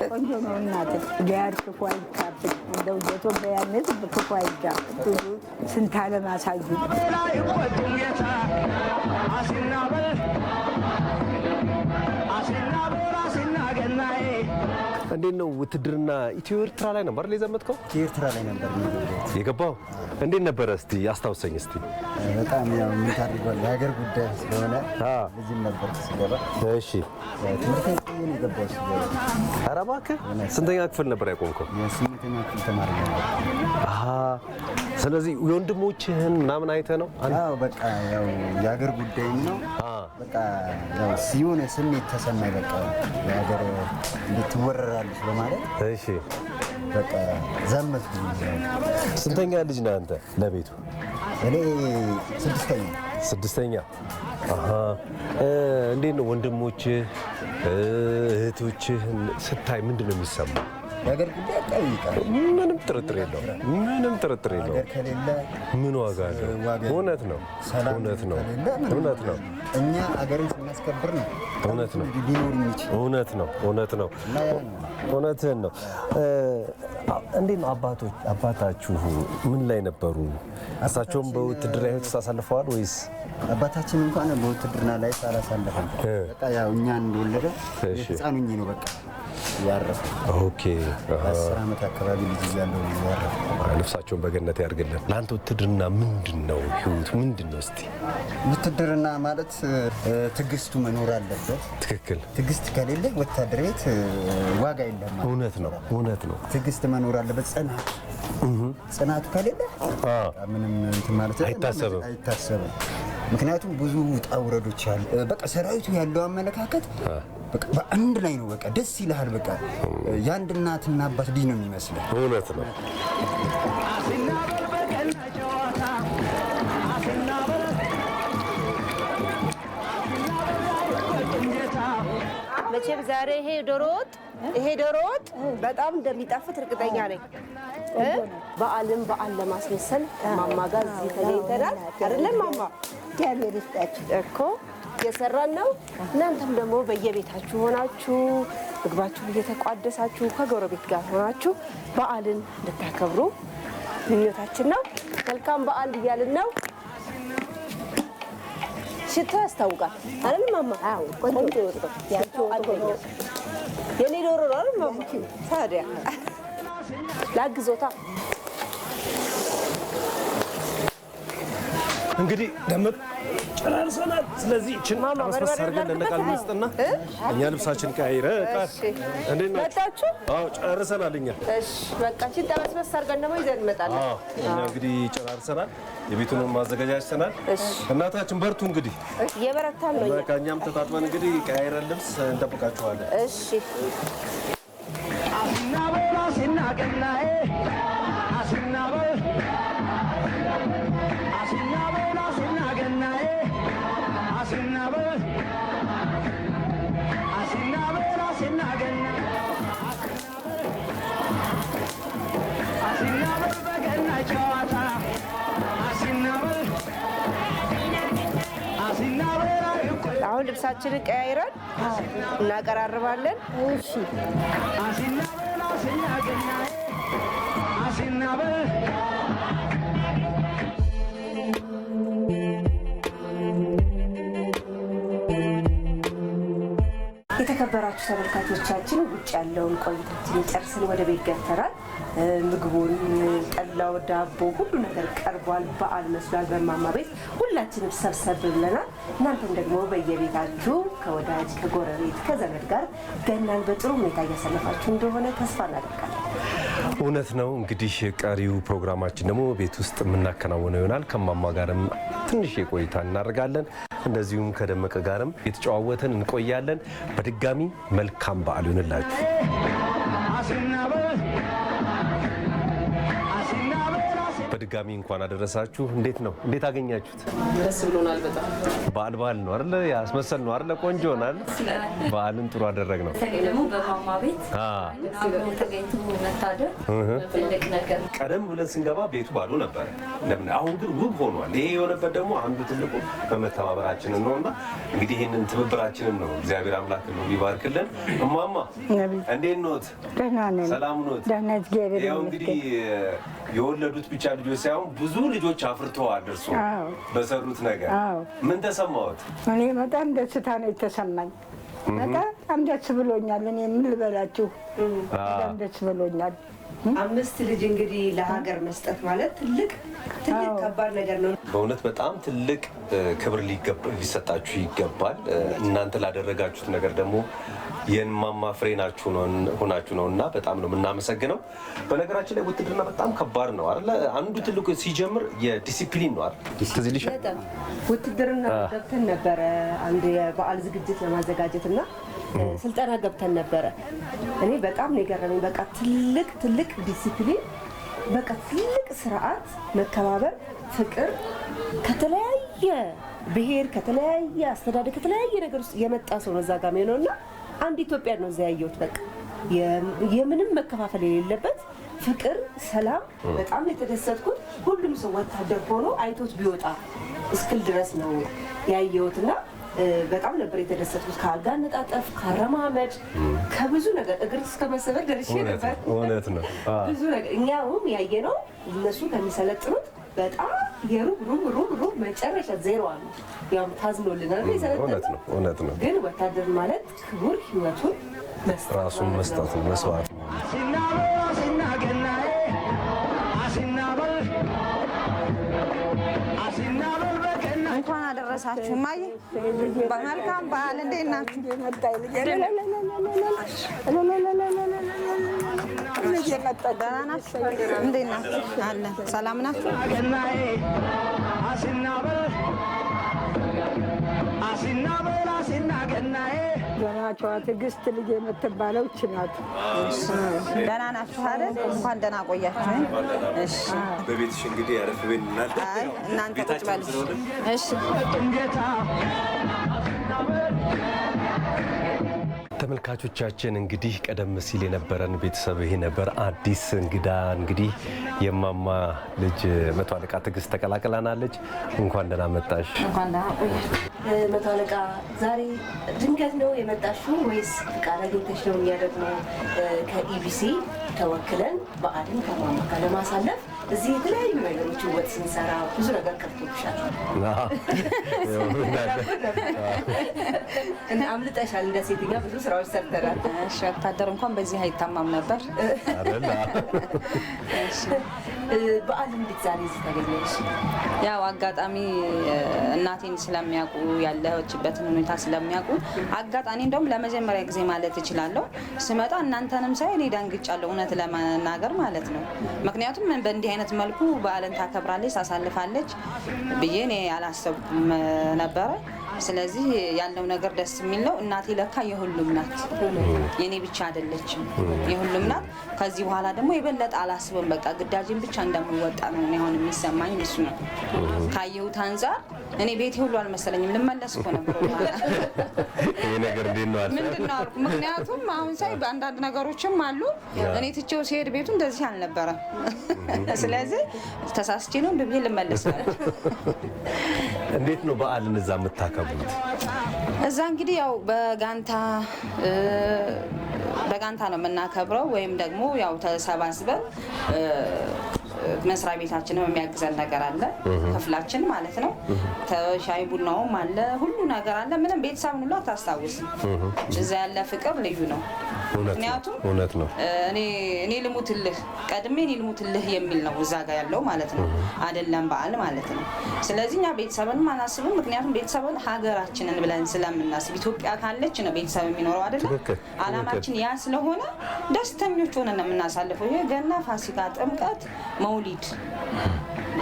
ቆንጆ ነው እናቴ። ጋር ክፉ አይካብድ እንደው የኢትዮጵያ ሕዝብ ክፉ አይጋብድ። ስንት ዓለም አሳዩ። እንዴት ነው ውትድርና? ኢትዮ ኤርትራ ላይ ነበር የዘመትከው? ኤርትራ ላይ ነበር የገባው። እንዴት ነበረ? እስቲ አስታውሰኝ እስቲ። በጣም ያው ምን ታድርጓል፣ የሀገር ጉዳይ ስለሆነ ልጅም ነበር ሲገባ። እሺ ትምህርት ቤት ነው የገባው ሲገባ። ኧረ እባክህ ስንተኛ ክፍል ነበር ያቆምከው? የስምንተኛ ክፍል ተማሪ ነበር። ስለዚህ የወንድሞችህን ምናምን አይተህ ነው? አዎ በቃ ያው የሀገር ጉዳይ ነው። በቃ ያው ሲሆነ ስሜት ተሰማኝ። በቃ የሀገር እንድትወረራለች በማለት እሺ በቃ ዘመትኩ። ስንተኛ ልጅ ነህ አንተ ለቤቱ? እኔ ስድስተኛ። ስድስተኛ? እንዴት ነው ወንድሞችህ እህቶችህን ስታይ ምንድን ነው የሚሰማው? የሀገር ጉዳይ ጠይቃል። ምንም ጥርጥር የለውም። ምንም ጥርጥር የለውም። ከሌለ ምን ዋጋ አለው? እውነት ነው፣ እውነት ነው፣ እውነት ነው። እኛ ሀገርን ስናስከብር ነው እውነት ነው፣ ሊኖር የሚችል እውነት ነው፣ እውነት ነው፣ እውነትህን ነው። እንዴት ነው አባታችሁ ምን ላይ ነበሩ? እሳቸውም በውትድርና ሕይወት ውስጥ አሳልፈዋል ወይስ? አባታችን እንኳን በውትድርና ላይ አላሳለፈም። በቃ ያው እኛን እንደወለደ ህፃኑኝ ነው በቃ ያረፈ። ኦኬ 10 ዓመት አካባቢ ልጅ እያለሁ ያረፈ። ነፍሳቸውን በገነት ያድርግልን። ለአንተ ውትድርና ምንድን ነው? ህይወት ምንድን ነው? እስቲ ውትድርና ማለት ትዕግስቱ መኖር አለበት። ትክክል። ትዕግስት ከሌለ ወታደር ቤት ዋጋ የለም። እውነት ነው፣ እውነት ነው። ትዕግስት መኖር አለበት። ጽናቱ ከሌለ ምንም እንትን ማለት አይታሰብም። ምክንያቱም ብዙ ውጣ ውረዶች አሉ። በቃ ሰራዊቱ ያለው አመለካከት በቃ በአንድ ላይ ነው። በቃ ደስ ይልሃል። በቃ የአንድ እናትና አባት ልጅ ነው የሚመስለው። እውነት ነው። መቼም ዛሬ ይሄ ዶሮ ወጥ በጣም እንደሚጣፍጥ እርግጠኛ ነኝ። በዓልን በዓል ለማስመሰል ማማ ጋር እዚህ ተገኝተናል አይደለም ማማ? እግዚአብሔር ይስጣችሁ እኮ እየሰራን ነው። እናንተም ደግሞ በየቤታችሁ ሆናችሁ ምግባችሁን እየተቋደሳችሁ ከጎረቤት ጋር ሆናችሁ በዓልን እንድታከብሩ ምኞታችን ነው። መልካም በዓል እያልን ነው። ሽታ ያስታውቃል አይደል ማማ? አዎ ቆንጆ ወጥ ነው። የኔ ዶሮ ነው አይደል ማማ? ታዲያ ላግዞታ። እንግዲህ ደመቅ ጨራርሰናል። ስለዚህ እችን አመስመስ አድርገን ለነቃል መስጥና እኛ ልብሳችን ቀያይረ እንዴት ነው መጣችሁ? አዎ ጨርሰናል እኛ። እሺ በቃ እችን አመስመስ አድርገን ደግሞ ይዘን እንመጣለን። እኛ እንግዲህ ጨራርሰናል። የቤቱን ማዘጋጃጅተናል። እናታችን በርቱ። እንግዲህ እየበረታን ነው። በቃ እኛም ተጣጥበን እንግዲህ ቀያይረን ልብስ እንጠብቃችኋለን። እሺ አሁን ልብሳችንን ቀያይረን እናቀራርባለን። እሺ የተከበራችሁ ተመልካቾቻችን ውጭ ያለውን ቆይታችን ጨርሰን ወደ ቤት ገብተናል። ምግቡን፣ ጠላው፣ ዳቦ ሁሉ ነገር ቀርቧል። በዓል መስሏል። በማማ ቤት ሁላችንም ሰብሰብ ብለናል። እናንተም ደግሞ በየቤታችሁ ከወዳጅ ከጎረቤት ከዘመድ ጋር ገናን በጥሩ ሁኔታ እያሳለፋችሁ እንደሆነ ተስፋ እናደርጋለን። እውነት ነው። እንግዲህ ቀሪው ፕሮግራማችን ደግሞ ቤት ውስጥ የምናከናውነው ይሆናል። ከማማ ጋርም ትንሽ የቆይታ እናደርጋለን። እንደዚሁም ከደመቀ ጋርም የተጨዋወትን እንቆያለን። በድጋሚ መልካም በዓል ይሁንላችሁ። በድጋሚ እንኳን አደረሳችሁ። እንዴት ነው? እንዴት አገኛችሁት? ደስ ብሎናል በጣም። በዓል ነው አይደለ? ያስመሰል ነው አይደለ? ቆንጆ ሆናል። በዓልን ጥሩ አደረግ ነው። ደግሞ በማማ ቤት ተገኝቶ መታደር ትልቅ ነገር። ቀደም ብለን ስንገባ ቤቱ ባዶ ነበረ። አሁን ግን ውብ ሆኗል። ይሄ የሆነበት ደግሞ አንዱ ትልቁ በመተባበራችንን ነውና እንግዲህ ይህንን ትብብራችንን ነው እግዚአብሔር አምላክ ነው ይባርክልን። እማማ እንዴት ኖት? ሰላም ኖት? ያው እንግዲህ የወለዱት ብቻ ልጆች ሳይሆን ብዙ ልጆች አፍርተዋል። እርሱ በሰሩት ነገር ምን ተሰማዎት? እኔ በጣም ደስታ ነው የተሰማኝ። በጣም ደስ ብሎኛል። እኔ ምን ልበላችሁ፣ በጣም ደስ ብሎኛል። 5 ልጅ እንግዲህ ለሀገር መስጠት ማለት ትልቅ ከባድ ነገር ነው። በእውነት በጣም ትልቅ ክብር ሊሰጣችሁ ይገባል። እናንተ ላደረጋችሁት ነገር ደግሞ የእማማ ፍሬ ሆናችሁ ነው እና በጣም ነው የምናመሰግነው። በነገራችን ላይ ውትድርና በጣም ከባድ ነው አይደለ? አንዱ ትልቁ ሲጀምር የዲሲፕሊን ነው አይደል? ትዝ ይልሻል? ውትድርና ገብተን ነበረ አንድ የበዓል ዝግጅት ለማዘጋጀት እና ስልጠና ገብተን ነበረ። እኔ በጣም ነው የገረመኝ። በቃ ትልቅ ዲሲፕሊን፣ በቃ ትልቅ ስርዓት፣ መከባበር፣ ፍቅር ከተለያየ ብሔር ከተለያየ አስተዳደር ከተለያየ ነገር ውስጥ የመጣ ሰው ነው እዛ ጋር ነው እና አንድ ኢትዮጵያ ነው እዛ ያየሁት። በቃ የምንም መከፋፈል የሌለበት ፍቅር፣ ሰላም። በጣም የተደሰትኩት ሁሉም ሰው ወታደር ሆኖ አይቶት ቢወጣ እስክል ድረስ ነው ያየሁትና በጣም ነበር የተደሰትኩት። ከአልጋ አነጣጠፍ፣ ከአረማመድ፣ ከብዙ ነገር እግር እስከ መሰበር ደርሼ ነበር። እውነት ነው። ብዙ ነገር እኛውም ያየነው እነሱ ከሚሰለጥኑት በጣም የሩብ መጨረሻ ዜሮ አሉ። ያው ታዝኖልናል የሰለጠነው። እውነት ነው። ግን ወታደር ማለት ክቡር ህይወቱን ራሱን መስጠት ነው፣ መስዋዕት ነው። እንኳን አደረሳችሁ እማዬ። በመልካም በዓል። እንዴት ናችሁ? ደህና ናችሁ? እንዴት ናችሁ? አለ ሰላም ናችሁ? ገናቸዋ ትዕግስት ልጅ የምትባለው እች ናት። ደህና ናችሁ አይደል? እንኳን ደህና ቆያችሁኝ። እሺ፣ በቤትሽ እንግዲህ ያረፍ ቤት እናንተ ቁጭ በሉ። እሺ። ተመልካቾቻችን እንግዲህ ቀደም ሲል የነበረን ቤተሰብ ይሄ ነበር። አዲስ እንግዳ እንግዲህ የማማ ልጅ መቶ አለቃ ትዕግስት ተቀላቅላናለች። እንኳን ደህና መጣሽ። እንኳን ደህና ቆያሽ። መቶ አለቃ ዛሬ ድንገት ነው የመጣሽው ወይስ ፍቃድ አግኝተሽ ነው? እኛ ደግሞ ከኢቢሲ ተወክለን በዓልን ከማማ ጋር ለማሳለፍ እዚህ የተለያዩ ነገሮችን ወጥ ስንሰራ ብዙ ነገር ቀርቶብሻል። አምልጠሻል። እንደ ሴትኛ ብዙ ስራዎች ሰርተናል። ወታደር እንኳን በዚህ አይታማም ነበር። በዓል እንዴት ዛሬ እዚህ ተገኘሽ? ያው አጋጣሚ እናቴን ስለሚያውቁ ያለችበትን ሁኔታ ስለሚያውቁ አጋጣሚ እንደውም ለመጀመሪያ ጊዜ ማለት እችላለሁ ስመጣ እናንተንም ሳይ እኔ ደንግጫለሁ፣ እውነት ለመናገር ማለት ነው። ምክንያቱም በእንዲህ አይነት መልኩ በዓልን ታከብራለች ታሳልፋለች ብዬ እኔ አላሰብኩም ነበረ። ስለዚህ ያለው ነገር ደስ የሚል ነው። እናቴ ለካ የሁሉም ናት፣ የኔ ብቻ አይደለችም፣ የሁሉም ናት። ከዚህ በኋላ ደግሞ የበለጠ አላስብም። በቃ ግዳጅን ብቻ እንደምወጣ ነው አሁን የሚሰማኝ። እሱ ነው ካየሁት አንጻር። እኔ ቤቴ ሁሉ አልመሰለኝም፣ ልመለስ እኮ ነበር። ይሄ ነገር እንዴት ነው አልኩ። ምንድን ነው አልኩ። ምክንያቱም አሁን ሳይ በአንዳንድ ነገሮችም አሉ እኔ ትቼው ሲሄድ ቤቱ እንደዚህ አልነበረም። ስለዚህ ተሳስቼ ነው ብዬ ልመለስ ነው። እንዴት ነው በዓልን እዛ የምታከብሩት? እዛ እንግዲህ ያው በጋንታ ነው የምናከብረው፣ ወይም ደግሞ ያው ተሰባስበን መስሪያ ቤታችንም የሚያግዘን ነገር አለ። ክፍላችን ማለት ነው። ሻይ ቡናውም አለ፣ ሁሉ ነገር አለ። ምንም ቤተሰብ ሁሉ አታስታውስም። እዛ ያለ ፍቅር ልዩ ነው። ምክንያቱም እውነት ነው። እኔ ልሙትልህ ቀድሜ እኔ ልሙትልህ የሚል ነው እዛ ጋር ያለው ማለት ነው። አይደለም በዓል ማለት ነው። ስለዚህ እኛ ቤተሰብንም አናስብም። ምክንያቱም ቤተሰብን ሀገራችንን ብለን ስለምናስብ ኢትዮጵያ ካለች ነው ቤተሰብ የሚኖረው አይደለም። አላማችን ያ ስለሆነ ደስተኞች ሆነን ነው የምናሳልፈው። ይሄ ገና፣ ፋሲካ፣ ጥምቀት፣ መውሊድ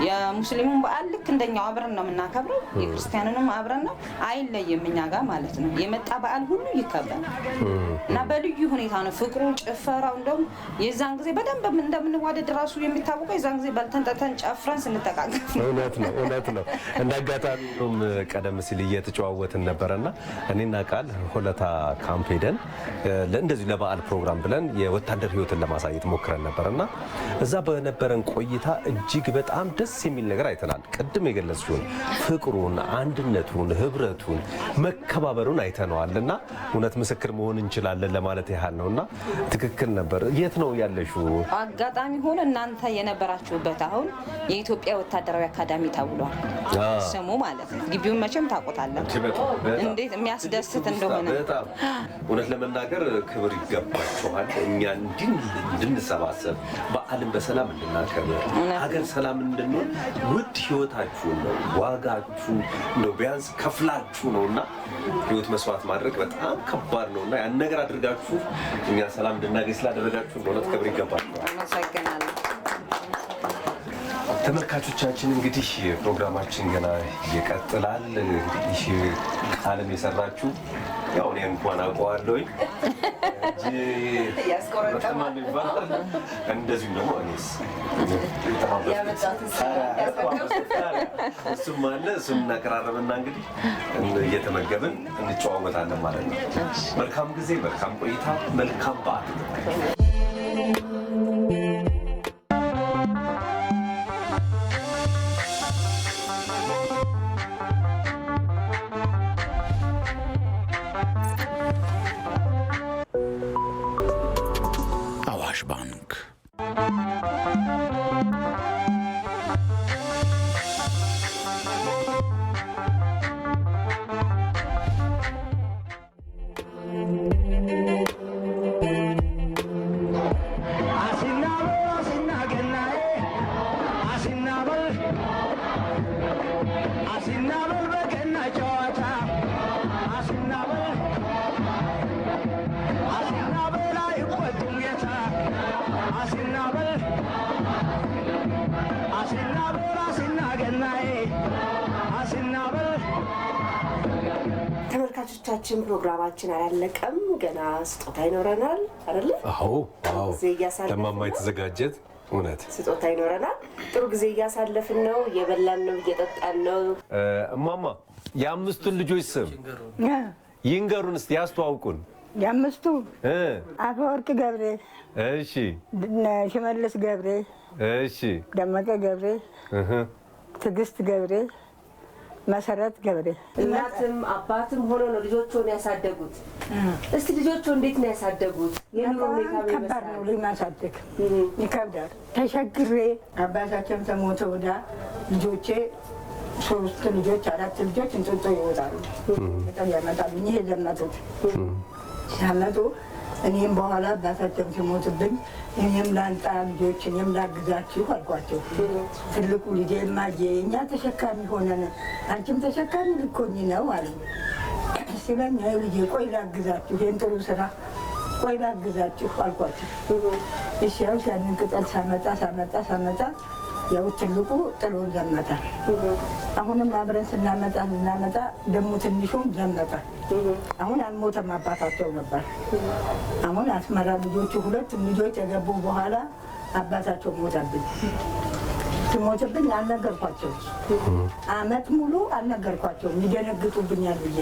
የሙስሊሙን በዓል ልክ እንደኛው አብረን ነው የምናከብረው። የክርስቲያኑንም አብረን ነው፣ አይለይም እኛ ጋር ማለት ነው። የመጣ በዓል ሁሉ ይከበራል እና በልዩ ሁኔታ ነው ፍቅሩ፣ ጭፈራው። እንደውም የዛን ጊዜ በደንብ እንደምንዋደድ ራሱ የሚታወቀው የዛን ጊዜ በልተን ጠጥተን ጨፍረን ስንጠቃቀፍ። እውነት ነው። እንደ አጋጣሚም ቀደም ሲል እየተጨዋወትን ነበረና እኔና ቃል ሆለታ ካምፕ ሄደን እንደዚህ ለበዓል ፕሮግራም ብለን የወታደር ህይወትን ለማሳየት ሞክረን ነበርና እዛ በነበረን ቆይታ እጅግ በጣም ደስ የሚል ነገር አይተናል። ቅድም የገለጽሽውን ፍቅሩን፣ አንድነቱን፣ ህብረቱን፣ መከባበሩን አይተነዋልና እውነት ምስክር መሆን እንችላለን ለማለት ያህል ነውና ትክክል ነበር። የት ነው ያለሽው? አጋጣሚ ሆነ እናንተ የነበራችሁበት አሁን የኢትዮጵያ ወታደራዊ አካዳሚ ተብሏል ስሙ ማለት ነው። ግቢውን መቼም ታውቁታላችሁ እንዴት የሚያስደስት እንደሆነ። በጣም እውነት ለመናገር ክብር ይገባችኋል። እኛ እንድንሰባሰብ በዓልን በሰላም እንድናከብር ሀገር ሰላም እንድንሆን ውድ ህይወታችሁን ነው ዋጋችሁ ነው ቢያንስ ከፍላችሁ ነውና ህይወት መስዋዕት ማድረግ በጣም ከባድ ነውና ያን ነገር አድርጋችሁ እኛ ሰላም እንድናገኝ ስላደረጋችሁ በእውነት ክብር ይገባችኋል። አመሰግናለሁ። ተመልካቾቻችን እንግዲህ ፕሮግራማችን ገና ይቀጥላል። እንግዲህ ቃልም የሰራችሁ ያው እኔ እንኳን አውቀዋለሁኝ ያስቆረጠማል ይባላል። እንደዚሁም ደግሞ እኔስ እሱም አለ። እሱን እናቀራረብና እንግዲህ እየተመገብን እንጨዋወታለን ማለት ነው። መልካም ጊዜ፣ መልካም ቆይታ፣ መልካም በዓል። አዋሽ ባንክ ተመልካቾቻችን ፕሮግራማችን አላለቀም። ገና ስጦታ ይኖረናል አይደል? አዎ ለማማ የተዘጋጀት እውነት ስጦታ ይኖረናል። ጥሩ ጊዜ እያሳለፍን ነው፣ እየበላን ነው፣ እየጠጣን ነው። እማማ የአምስቱን ልጆች ስም ይንገሩን እስቲ፣ ያስተዋውቁን። የአምስቱ አፈወርቅ ገብሬ፣ እሺ፣ ሽመልስ ገብሬ፣ እሺ፣ ደመቀ ገብሬ፣ ትዕግስት ገብሬ፣ መሰረት ገብሬ። እናትም አባትም ሆኖ ነው ልጆቹን ያሳደጉት። እስቲ ልጆቹ እንዴት ነው ያሳደጉት? የኑሮ ሁኔታ ከባድ ነው ልጅ ማሳደግ ይከብዳል። ተሸግሬ አባታቸውም ተሞተ ወዳ ልጆቼ 3 ልጆች 4 ልጆች እንጦጦ ይወጣሉ። በጣም ያመጣሉ። ይሄ ዘመቱት ሲያመጡ እኔም በኋላ አባታቸውም ሲሞትብኝ እኔም ላንጣ ልጆች እኔም ላግዛችሁ አልኳቸው። ትልቁ ልጄ እማዬ እኛ ተሸካሚ ሆነን አንቺም ተሸካሚ ልኮኝ ነው አለኝ። ሲለኝ አይ ልጄ ቆይ ላግዛችሁ፣ ይሄን ጥሩ ስራ ቆይ ላግዛችሁ አልኳቸው። እሺ ያው ያንን ቅጠል ሳመጣ ያው ትልቁ ጥሎ ዘመተ። አሁንም አብረን ስናመጣ ደግሞ ትንሹም ዘመተ። አሁን አልሞተም፣ አባታቸው ነበር። አሁን አስመራ ልጆቹ 2 ልጆች የገቡ በኋላ አባታቸው ሞተብኝ። ሲሞትብኝ አልነገርኳቸው፣ አመት ሙሉ አልነገርኳቸው፣ ይደነግጡብኛል ብዬ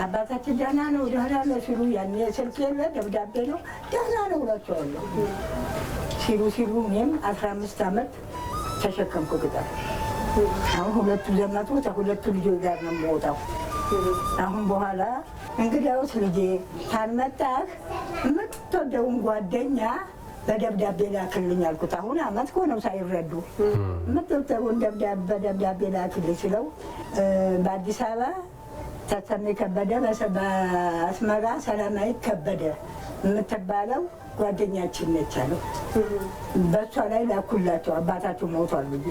አባታችን ደህና ነው ሲሉ ያኔ ስልክ የለ ደብዳቤ ነው ደህና ነው እላቸዋለሁ። ሲሉ እኔም 15 ዓመት ተሸከምኩ ቅጠል። አሁን ሁለቱ ዘመቱ ከሁለቱ ልጆች ጋር ነው የምወጣው። አሁን በኋላ እንግዲያውስ ልጄ ካልመጣህ የምትወደውን ጓደኛ በደብዳቤ ላክልኝ አልኩት። አሁን አመት ሆነው ሳይረዱ የምትወደውን በደብዳቤ ላክልኝ ስለው በአዲስ አበባ ተሰሜ ከበደ፣ በአስመራ ሰላማዊት ከበደ የምትባለው ጓደኛችን ነች አለው። በእሷ ላይ ላኩላቸው። አባታቸው ሞቷል ብዬ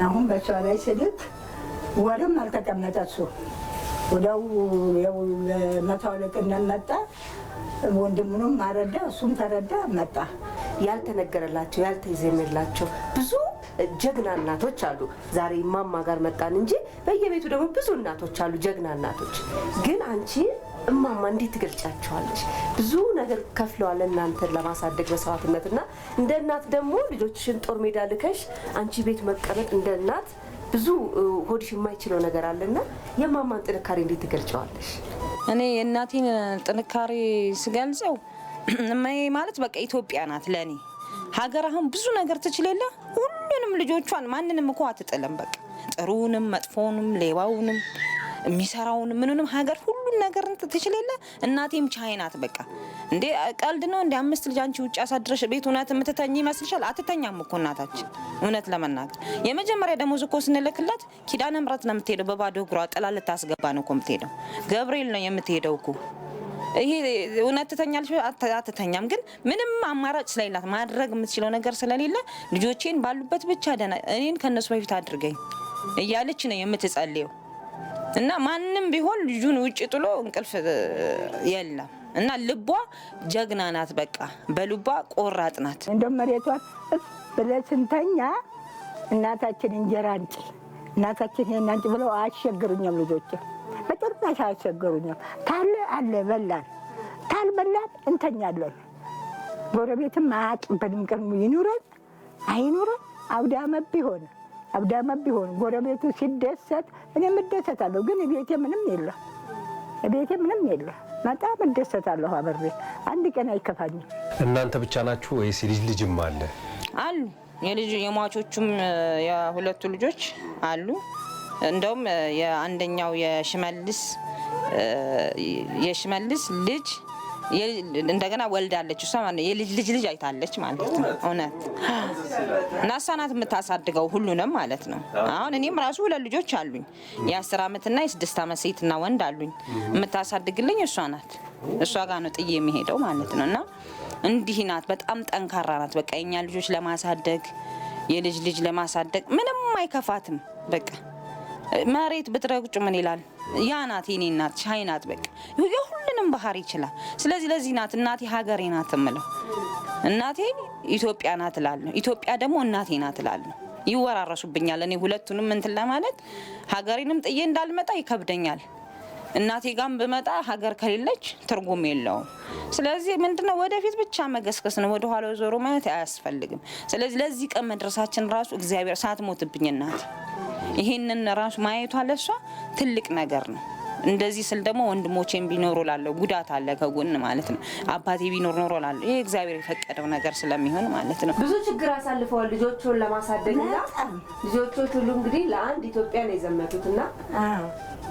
አሁን በእሷ ላይ ስልክ ወርም አልተቀመጠ እሱ ወዲያው መቶ አለቅነት መጣ። ወንድሙንም አረዳ፣ እሱም ተረዳ መጣ። ያልተነገረላቸው ያልተዘመላቸው ብዙ ጀግና እናቶች አሉ። ዛሬ ማማ ጋር መጣን እንጂ በየቤቱ ደግሞ ብዙ እናቶች አሉ፣ ጀግና እናቶች። ግን አንቺ እማማ እንዴት ትገልጫቸዋለች? ብዙ ነገር ከፍለዋል እናንተን ለማሳደግ በሰዋዕትነትና እንደ እናት ደግሞ ልጆችሽን ጦር ሜዳ ልከሽ አንቺ ቤት መቀመጥ እንደ እናት ብዙ ሆድሽ የማይችለው ነገር አለና የማማን ጥንካሬ እንዴት ትገልጫዋለሽ? እኔ የእናቴን ጥንካሬ ስገልጸው እማዬ ማለት በቃ ኢትዮጵያ ናት ለኔ ሀገር። አሁን ብዙ ነገር ትችላለህ። ሁሉንም ልጆቿን ማንንም እኮ አትጥልም። በቃ ጥሩንም መጥፎውንም ሌባውንም የሚሰራውንም ምንንም ሀገር ሁሉን ነገር ትችላለህ። እናቴም ቻይ ናት። በቃ እንዴ ቀልድ ነው እንዴ 5 ልጅ አንቺ ውጭ አሳድረሽ ቤት እውነት የምትተኝ ይመስልሻል? አትተኛም እኮ እናታችን። እውነት ለመናገር የመጀመሪያ ደሞዝ እኮ ስንልክላት ኪዳነ ምሕረት ነው የምትሄደው። በባዶ እግሯ ጥላ ልታስገባ ነው እኮ የምትሄደው። ገብርኤል ነው የምትሄደው እኮ። ይሄ እውነት ትተኛለሽ? አትተኛም። ግን ምንም አማራጭ ስለሌላት ማድረግ የምትችለው ነገር ስለሌለ ልጆቼን ባሉበት ብቻ ደህና እኔን ከነሱ በፊት አድርገኝ እያለች ነው የምትጸልየው። እና ማንም ቢሆን ልጁን ውጭ ጥሎ እንቅልፍ የለም። እና ልቧ ጀግና ናት። በቃ በልቧ ቆራጥ ናት። እንደ መሬቷን ብለን ስንተኛ እናታችን እንጀራ አንጭ እናታችን ይሄን አንጭ ብለው አያስቸግሩኝም። ልጆች በጭራሽ አያስቸግሩኝም። ታለ አለ በላን ታልበላን እንተኛለን። ጎረቤትም አያውቅብንም። ቀኑ ይኑረን አይኑረን አውዳመት ቢሆን ጎረቤቱ ሲደሰት እኔም እደሰታለሁ። ግን ቤቴ ምንም የለም። በጣም እደሰታለሁ አብሬ። አንድ ቀን አይከፋኝም። እናንተ ብቻ ናችሁ ወይስ ልጅም አለ? አሉ የሟቾቹም የሁለቱ ልጆች አሉ። እንደውም የአንደኛው የሽመልስ ልጅ እንደገና ወልዳለች። እሷ ማለት የልጅ አይታለች ማለት ነው። እውነት እና እሷ ናት የምታሳድገው ሁሉንም ማለት ነው። አሁን እኔም ራሱ 2 ልጆች አሉኝ። የ10 ዓመትና የ6 ዓመት ሴትና ወንድ አሉኝ። የምታሳድግልኝ እሷ ናት። እሷ ጋር ነው ጥዬ የሚሄደው ማለት ነው። እና እንዲህ ናት። በጣም ጠንካራ ናት። በቃ የኛ ልጆች ለማሳደግ የልጅ ለማሳደግ ምንም አይከፋትም። በቃ መሬት ብትረግጩ ምን ይላል? ያ ናት የኔ እናት። ቻይ ናት። በቃ የሁሉንም ባህሪ ይችላል። ስለዚህ ለዚህ ናት እናቴ ሀገሬ ናት እምለው። እናቴ ኢትዮጵያ ናት እላለሁ። ኢትዮጵያ ደግሞ እናቴ ናት እላለሁ። ይወራረሱብኛል። እኔ ሁለቱንም እንትን ለማለት ሀገሬንም ጥዬ እንዳልመጣ ይከብደኛል። እናቴ ጋም ብመጣ ሀገር ከሌለች ትርጉም የለውም። ስለዚህ ምንድነው ወደፊት ብቻ መገስገስ ነው። ወደ ኋላ ዞሮ ማየት አያስፈልግም። ስለዚህ ለዚህ ቀን መድረሳችን ራሱ እግዚአብሔር ሳትሞትብኝ እናቴ ይሄንን ራሱ ማየቷ ለሷ ትልቅ ነገር ነው። እንደዚህ ስል ደግሞ ወንድሞቼም ቢኖሩ ላለው ጉዳት አለ ከጎን ማለት ነው። አባቴ ቢኖር ኖሮ ላለው ይሄ እግዚአብሔር የፈቀደው ነገር ስለሚሆን ማለት ነው። ብዙ ችግር አሳልፈዋል ልጆቹን ለማሳደግና ልጆቹ ሁሉ እንግዲህ ለአንድ ኢትዮጵያ ነው የዘመቱትና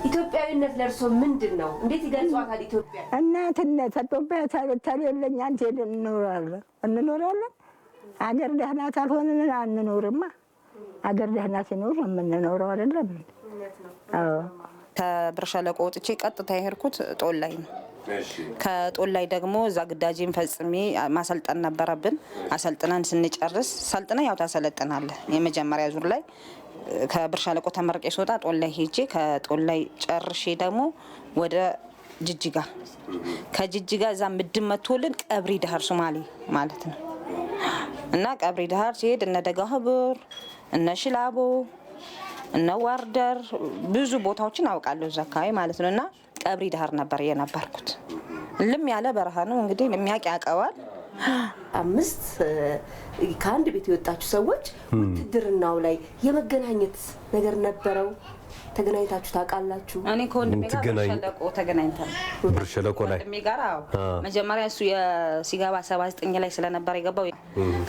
ኢትዮጵያዊነት ለእርሶ ምንድን ነው? እንዴት ይገልጿታል? ኢትዮጵያ እናትነት ኢትዮጵያ ታለለኝ አንተ እንኖራለን። አገር ደህና ካልሆነን አንኖርማ። አገር ደህና ሲኖር የምንኖረው አይደለም። አዎ ከብር ሸለቆ ወጥቼ ቀጥታ የሄድኩት ጦላይ ነው። ከጦላይ ደግሞ እዛ ግዳጅን ፈጽሜ ማሰልጠን ነበረብን። አሰልጥነን ስንጨርስ ሰልጥነን ያው ታሰለጥናለህ። የመጀመሪያ ዙር ላይ ከብር ሸለቆ ተመርቄ ስወጣ ጦላይ ሄጄ ከጦላይ ጨርሼ ደግሞ ወደ ጅጅጋ ከጅጅጋ እዛ ምድብ መቶልን ቀብሪ ዳህር ሶማሌ ማለት ነው። እና ቀብሪ ዳህር ሲሄድ እነ ደጋህቡር እነ ሽላቦ እነ ዋርደር ብዙ ቦታዎችን አውቃለሁ እዛ አካባቢ ማለት ነው። እና ቀብሪ ዳህር ነበር የነበርኩት። ልም ያለ በረሃ ነው እንግዲህ የሚያውቅ ያውቀዋል። አምስት ከአንድ ቤት የወጣችሁ ሰዎች ውትድርናው ላይ የመገናኘት ነገር ነበረው? ተገናኝታችሁ ታውቃላችሁ? እኔ ከወንድሜ ጋር ሸለቆ ተገናኝተን ብር ሸለቆ ላይ ወንድሜ ጋር መጀመሪያ እሱ ሲገባ 79 ላይ ስለነበር የገባው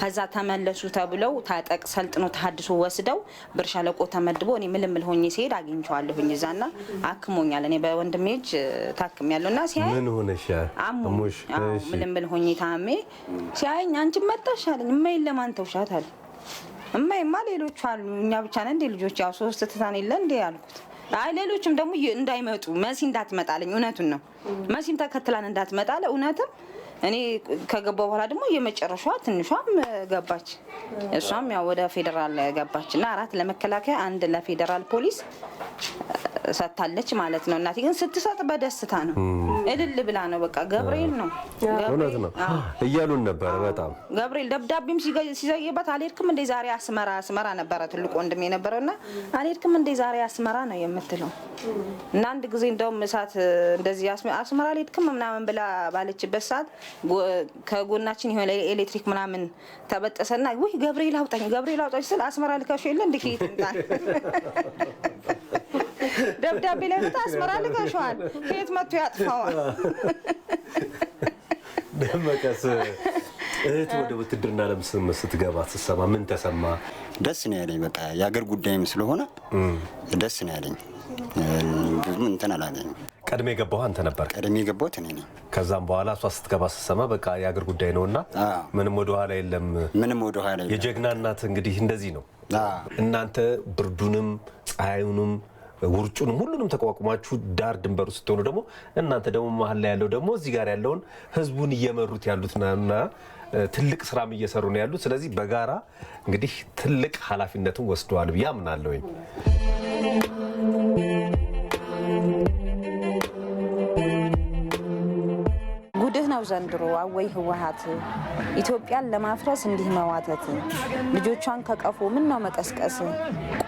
ከዛ ተመለሱ ተብለው ታጠቅ ሰልጥኖ ተሐድሶ ወስደው ብር ሸለቆ ተመድቦ እኔ ምልምል ሆኜ ሲሄድ አግኝቼዋለሁኝ እዛና አክሞኛል። እኔ በወንድሜ እጅ ታክሜያለሁና ሲያይ ምን ሆነሽ? አሞሽ? ምልምል ሆኜ ታሜ ሲያይኝ አንቺ መጣሽ አለኝ። እማዬን ለማን ተውሻት አለ። እማዬማ ሌሎች አሉ እኛ ብቻ ነን እንደ ልጆች ያው 3 ትታን የለ እንደ ያልኩት። አይ ሌሎችም ደግሞ እንዳይመጡ መሲ እንዳትመጣልኝ እውነቱን ነው። መሲም ተከትላን እንዳትመጣለ እውነትም እኔ ከገባው በኋላ ደግሞ የመጨረሻዋ ትንሿም ገባች። እሷም ያው ወደ ፌደራል ገባችና 4 ለመከላከያ 1 ለፌደራል ፖሊስ ሰጣለች ማለት ነው። እናቴ ግን ስትሰጥ በደስታ ነው እልል ብላ ነው። በቃ ገብርኤል ነው እውነት ነው እያሉን ነበር። በጣም ገብርኤል ደብዳቤም ሲዘየበት አልሄድክም እንደ ዛሬ አስመራ ነበረ ትልቁ ወንድሜ ነበርና አልሄድክም እንደ ዛሬ አስመራ ነው የምትለው እና አንድ ጊዜ እንደውም እሳት እንደዚህ አስመራ አልሄድክም ምናምን ብላ ባለችበት ሰዓት ከጎናችን ይሄ ኤሌክትሪክ ምናምን ተበጠሰና ወይ ገብርኤል አውጣኝ ስል አስመራ ልከሽ የለ እንደ ከየት እንጣን ደብዳቤ ላይ መጣ አስመራ ልከሽዋል ከየት መጥቶ ያጥፋዋል። ደመቀስ እህት ወደ ውትድርና ለምስም ስትገባ ስትሰማ ምን ተሰማ? ደስ ነው ያለኝ። በቃ የአገር ጉዳይም ስለሆነ ደስ ነው ያለኝ። ብዙም እንትን አላለኝም። ቀድሜ የገባው አንተ ነበር? ቀድሜ የገባሁት እኔ ነኝ። ከዛም በኋላ እሷ ስትገባ ስትሰማ በቃ የአገር ጉዳይ ነውና ምንም ወደ ኋላ የለም። ምንም ወደ ኋላ የለም። የጀግና እናት እንግዲህ እንደዚህ ነው። እናንተ ብርዱንም ፀሐዩንም ውርጩንም ሁሉንም ተቋቁማችሁ ዳር ድንበሩ ስትሆኑ ደግሞ እናንተ ደግሞ መሀል ላይ ያለው ደግሞ እዚህ ጋር ያለውን ህዝቡን እየመሩት ያሉትና ትልቅ ስራም እየሰሩ ነው ያሉት። ስለዚህ በጋራ እንግዲህ ትልቅ ኃላፊነትን ወስደዋል ብዬ አምናለሁኝ። ጉድህ ነው ዘንድሮ አወይ ህወሓት ኢትዮጵያን ለማፍረስ እንዲህ መዋተት ልጆቿን ከቀፎ ምን ነው መቀስቀስ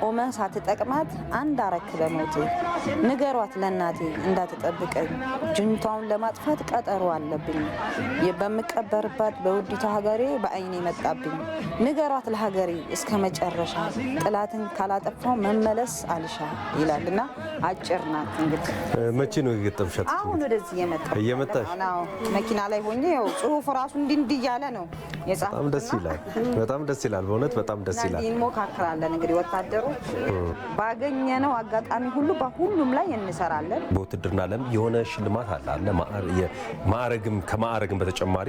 ቆመ ሳትጠቅማት አንድ አረክ ለሞት ንገሯት ለናቴ እንዳትጠብቀኝ ጁንታውን ለማጥፋት ቀጠሮ አለብኝ በመቀበርባት በውዲቷ ሀገሬ በአይኔ መጣብኝ ንገሯት ለሀገሬ እስከ መጨረሻ ጥላትን ካላጠፋው መመለስ አልሻ ይላልና አጭር ናት። እንግዲህ መቼ ነው የገጠምሻት? አሁን ወደዚህ እየመጣሽ መኪና ላይ ሆኜ ያው ጽሁፍ ራሱ እንዲህ እያለ ነው የጻፈው። በጣም ደስ ይላል። በጣም ደስ ይላል። በእውነት በጣም ደስ ይላል። እንሞካክራለን እንግዲህ ወታደሮች ባገኘነው አጋጣሚ ሁሉ በሁሉም ላይ እንሰራለን። በውትድርና ዓለም የሆነ ሽልማት አለ ማዕረግም ከማዕረግም በተጨማሪ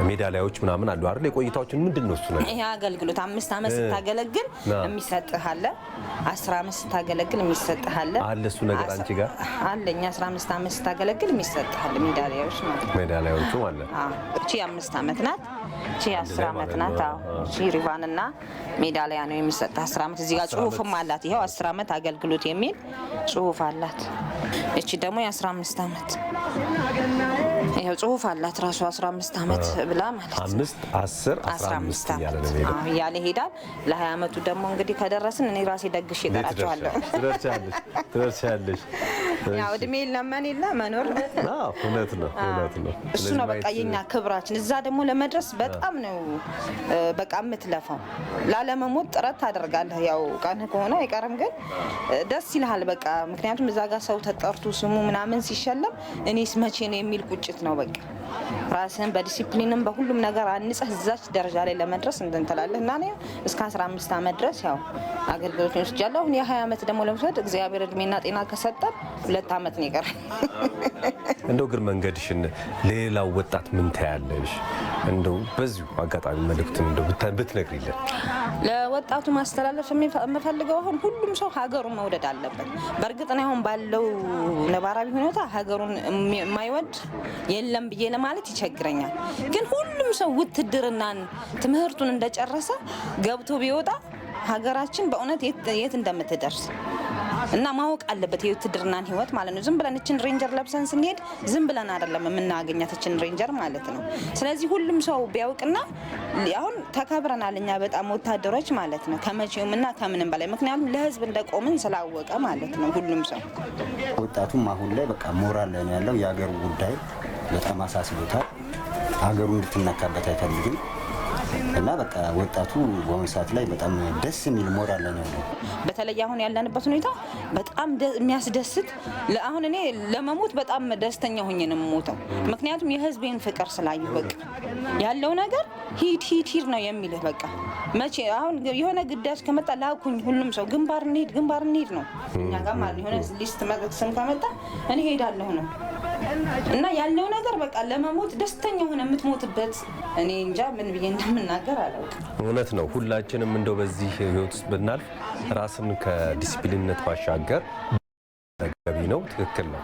ሜዳሊያዎች ምናምን አሉ አይደል? የቆይታዎችን ምንድነው እሱ ነው? ይሄ አገልግሎት 5 ዓመት ስታገለግል የሚሰጥህ አለ፣ 10 ዓመት ስታገለግል የሚሰጥህ አለ። አለ እሱ ነገር አንቺ ጋር አለኝ። 15 ዓመት ስታገለግል የሚሰጥህ አለ ሜዳሊያዎች ማለት ነው። ሜዳሊያዎቹ ማለት እቺ 5 ዓመት ናት፣ እቺ 10 ዓመት ናት። እቺ ሪቫንና ሜዳሊያ ነው የሚሰጥህ 10 ዓመት። እዚህ ጋር ጽሁፍም አላት። ይሄው 10 ዓመት አገልግሎት የሚል ጽሁፍ አላት። እቺ ደግሞ የ15 ዓመት ይሄው ጽሁፍ አላት ራሱ 15 ዓመት ብላ ማለት ነው። 5 10 15 እያለ ነው የሚሄደው። ያለ ሄዳል። ለ20 ዓመቱ ደግሞ እንግዲህ ከደረስን እኔ ራሴ ደግሼ እጠራቸዋለሁ። ትደርሻለሽ። ያው እድሜ ለማን የለ መኖር እውነት ነው። እሱ ነው በቃ የኛ ክብራችን። እዛ ደግሞ ለመድረስ በጣም ነው በቃ የምትለፋው። ላለመሞት ጥረት ታደርጋለህ። ያው ቀን ከሆነ አይቀርም፣ ግን ደስ ይልሃል በቃ። ምክንያቱም እዛ ጋር ሰው ተጠርቶ ስሙ ምናምን ሲሸለም እኔስ መቼ ነው የሚል ቁጭት ነው በቃ። ራስህን በዲሲፕሊንም በሁሉም ነገር አንጸህ እዛች ደረጃ ላይ ለመድረስ እንትን ትላለህ እና እኔ እስከ 15 ዓመት ድረስ ያው አገልግሎት ወስጃለሁ። አሁን የ20 ዓመት ደግሞ ለመውሰድ እግዚአብሔር እድሜና ጤና ከሰጠን 2 ዓመት ነው የቀረኝ። እንደው ግን መንገድሽን ለሌላው ወጣት ምን ታያለሽ? እንደው በዚሁ አጋጣሚ መልእክቱን እንደው ብትነግሪልን። ለወጣቱ ማስተላለፍ የምፈልገው አሁን ሁሉም ሰው ሀገሩን መውደድ አለበት። በእርግጥ ነው አሁን ባለው ነባራዊ ሁኔታ ሀገሩን የማይወድ የለም ብዬ ለማለት ይቸግረኛል። ግን ሁሉም ሰው ውትድርናን ትምህርቱን እንደጨረሰ ገብቶ ቢወጣ ሀገራችን በእውነት የት እንደምትደርስ እና ማወቅ አለበት የውትድርናን ህይወት ማለት ነው። ዝም ብለን እችን ሬንጀር ለብሰን ስንሄድ ዝም ብለን አይደለም የምናገኛት እችን ሬንጀር ማለት ነው። ስለዚህ ሁሉም ሰው ቢያውቅና አሁን ተከብረናል እኛ በጣም ወታደሮች ማለት ነው ከመቼውም እና ከምንም በላይ ምክንያቱም ለህዝብ እንደቆምን ስላወቀ ማለት ነው ሁሉም ሰው። ወጣቱም አሁን ላይ በቃ ሞራል ላይ ነው ያለው። የሀገር ጉዳይ በጣም አሳስቦታል። ሀገሩ እንድትነካበት አይፈልግም እና በቃ ወጣቱ በአሁኑ ሰዓት ላይ በጣም ደስ የሚል ሞራል ላይ ነው። በተለይ አሁን ያለንበት ሁኔታ በጣም የሚያስደስት አሁን እኔ ለመሞት በጣም ደስተኛ ሆኜ ነው የምሞተው። ምክንያቱም የህዝቤን ፍቅር ስላየሁ በቃ ያለው ነገር ሂድ ነው የሚልህ። በቃ መቼ አሁን የሆነ ግዳጅ ከመጣ ላኩኝ ሁሉም ሰው ግንባር እንሂድ ነው እኛ ጋር ማለት የሆነ ሊስት ስም ከመጣ እኔ ሄዳለሁ ነው እና ያለው ነገር በቃ ለመሞት ደስተኛ ሆነ የምትሞትበት እኔ እንጃ ምን ብዬ እንደምናገር አላውቅም። እውነት ነው። ሁላችንም እንደው በዚህ ህይወት ውስጥ ብናልፍ ራስን ከዲሲፕሊንነት ባሻገር ተገቢ ነው። ትክክል ነው።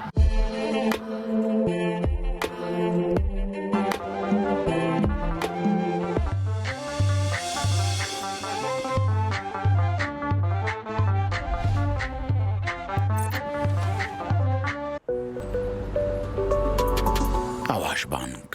አዋሽ ባንክ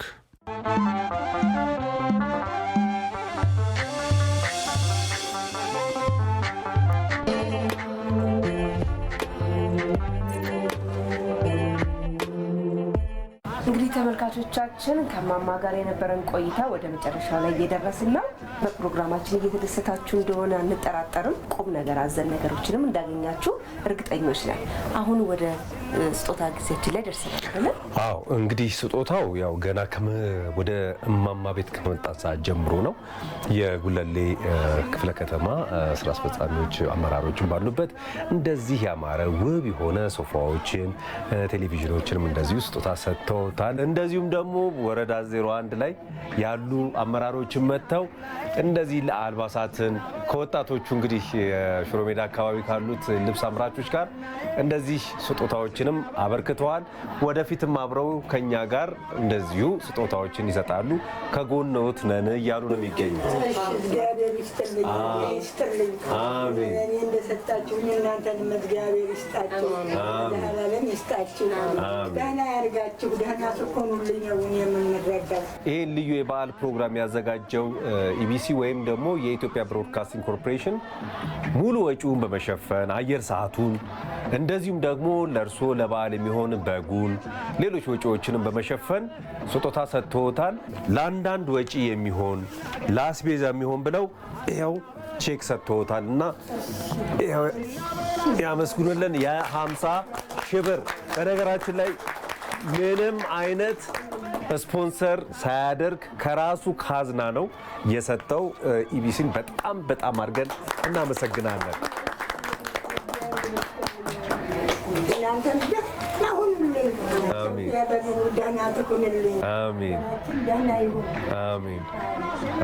እንግዲህ ተመልካቾቻችን ከማማ ጋር የነበረን ቆይታ ወደ መጨረሻው ላይ እየደረስን ነው። በፕሮግራማችን እየተደሰታችሁ እንደሆነ አንጠራጠርም። ቁም ነገር አዘል ነገሮችንም እንዳገኛችሁ እርግጠኞች ነን። አሁን ወደ ስጦታ ጊዜያችን ላይ ደርሰናል። አዎ እንግዲህ ስጦታው ያው ገና ወደ እማማ ቤት ከመጣት ሰዓት ጀምሮ ነው። የጉለሌ ክፍለ ከተማ ስራ አስፈጻሚዎች አመራሮችን ባሉበት እንደዚህ ያማረ ውብ የሆነ ሶፋዎችን፣ ቴሌቪዥኖችንም እንደዚሁ ስጦታ ሰጥተውታል። እንደዚሁም ደግሞ ወረዳ 01 ላይ ያሉ አመራሮችን መጥተው እንደዚህ ለአልባሳትን ከወጣቶቹ እንግዲህ የሽሮ ሜዳ አካባቢ ካሉት ልብስ አምራቾች ጋር እንደዚህ ስጦታዎችንም አበርክተዋል። ወደፊትም አብረው ከኛ ጋር እንደዚሁ ስጦታዎችን ይሰጣሉ። ከጎንዎት ነን እያሉ ነው የሚገኙት። እግዚአብሔር ይስጥልኝ። አሜን። እኔ እንደሰጣችሁኝ እናንተንም እግዚአብሔር ይስጣችሁ፣ ለዓለም ይስጣችሁ፣ ደህና ያርጋችሁ፣ ደህና ትሆኑልኝ ነው የምንረዳው። ይህን ልዩ የበዓል ፕሮግራም ያዘጋጀው ኢቢሲ ወይም ደግሞ የኢትዮጵያ ብሮድካስቲንግ ኮርፖሬሽን ሙሉ ወጪውን በመሸፈን አየር ሰዓቱን እንደዚሁም ደግሞ ለእርሶ ለበዓል የሚሆን በጉን ሌሎች ወጪዎችንም በመሸፈን ስጦታ ሰጥቶታል። ለአንዳንድ ወጪ የሚሆን ለአስቤዛ የሚሆን ብለው ይኸው ቼክ ሰጥቶታል እና ያመስግኑልን። የ50 ሺህ ብር በነገራችን ላይ ምንም አይነት ስፖንሰር ሳያደርግ ከራሱ ካዝና ነው የሰጠው። ኢቢሲን በጣም አድርገን እናመሰግናለን።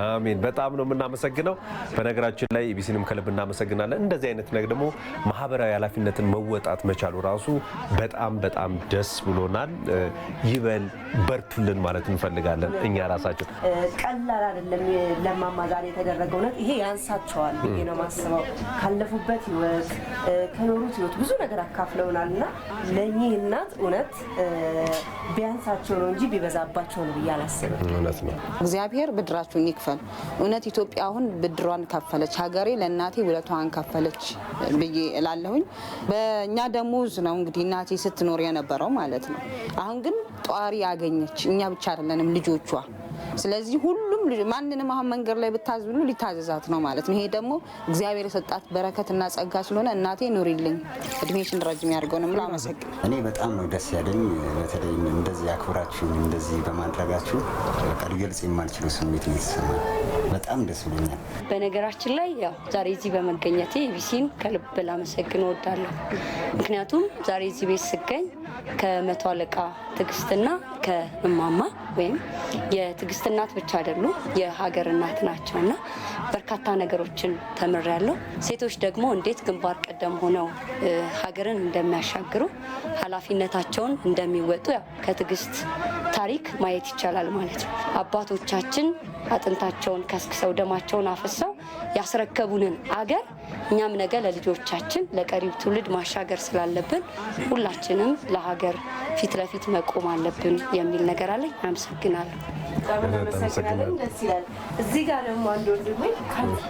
አሜን። በጣም ነው የምናመሰግነው። በነገራችን ላይ ኢቢሲንም ከልብ እናመሰግናለን። እንደዚህ አይነት ነገር ደግሞ ማህበራዊ ኃላፊነትን መወጣት መቻሉ ራሱ በጣም ደስ ብሎናል። ይበል በርቱልን ማለት እንፈልጋለን። እኛ ራሳችን ቀላል አይደለም ለማማ ዛሬ የተደረገው ነገር። ይሄ ያንሳቸዋል ብዬ ነው የማስበው። ካለፉበት ህይወት ከኖሩት ህይወት ብዙ ነገር አካፍለውናል እና ለእኚህ እናት እውነት ቢያንሳቸው ነው እንጂ ቢበዛባቸው ነው ብዬ አላስብም። እውነት ነው። እግዚአብሔር ብድራችሁን ይክፈል። እውነት ኢትዮጵያ አሁን ብድሯን ከፈለች፣ ሀገሬ ለእናቴ ውለቷን ከፈለች ብዬ እላለሁኝ። በእኛ ደሞዝ ነው እንግዲህ እናቴ ስትኖር የነበረው ማለት ነው። አሁን ግን ጧሪ ያገኘች እኛ ብቻ አይደለንም ልጆቿ። ስለዚህ ሁሉም ማንንም አሁን መንገድ ላይ ብታዝ ብሉ ሊታዘዛት ነው ማለት ነው። ይሄ ደግሞ እግዚአብሔር የሰጣት በረከትና ጸጋ ስለሆነ እናቴ ኑሪልኝ፣ እድሜሽን ረጅም ያድርገው ነው የምለው። አመሰግናለሁ። እኔ በጣም ነው ደስ ያለኝ። በተለይ እንደዚህ አክብራችሁ እንደዚህ በማድረጋችሁ በቃ ሊገልጽ የማልችለው ስሜት ነው የተሰማኝ። በጣም ደስ ብሎኛል። በነገራችን ላይ ያው ዛሬ እዚህ በመገኘቴ ኢቢሲን ከልብ ላመሰግን እወዳለሁ። ምክንያቱም ዛሬ እዚህ ቤት ስገኝ ከመቶ አለቃ ትዕግስትና ከእማማ ወይም የትዕግስት እናት ብቻ አይደሉም የሀገር እናት ናቸውና በርካታ ነገሮችን ተምሬያለሁ። ሴቶች ደግሞ እንዴት ግንባር ቀደም ሆነው ሀገርን እንደሚያሻግሩ ኃላፊነታቸውን እንደሚወጡ ያው ከትዕግስት ታሪክ ማየት ይቻላል ማለት ነው። አባቶቻችን አጥንታቸውን ከስክሰው ደማቸውን አፍሰው ያስረከቡንን አገር እኛም ነገ ለልጆቻችን ለቀሪው ትውልድ ማሻገር ስላለብን ሁላችንም ለሀገር ፊት ለፊት መቆም አለብን የሚል ነገር አለኝ። አመሰግናለሁ። እናመሰግናለን። ደስ ይላል። እዚህ ጋር ደግሞ አንድ ወንድሜ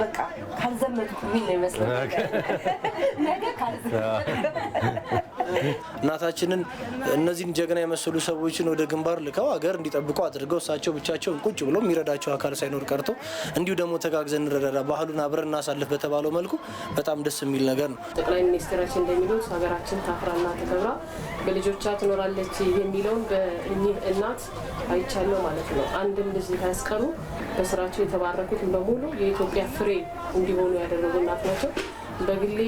በቃ ካልዘመቱ የሚል ነው ይመስላል። ነገ ካልዘመቱ እናታችንን እነዚህን ጀግና የመሰሉ ሰዎችን ወደ ግንባር ልከው ሀገር እንዲጠብቁ አድርገው እሳቸው ብቻቸውን ቁጭ ብለው የሚረዳቸው አካል ሳይኖር ቀርቶ እንዲሁ ደግሞ ተጋግዘን እንረዳዳ ባህሉን አብረን እናሳልፍ በተባለው መልኩ በጣም ደስ የሚል ነገር ነው። ጠቅላይ ሚኒስትራችን እንደሚሉት ሀገራችን ታፍራና ተከብራ በልጆቿ ትኖራለች የሚለውን በእኚህ እናት አይቻለሁ ማለት ነው። አንድም ልጅ ሳያስቀሩ በስራቸው የተባረኩት በሙሉ የኢትዮጵያ ፍሬ እንዲሆኑ ያደረጉ እናት ናቸው። በግሌ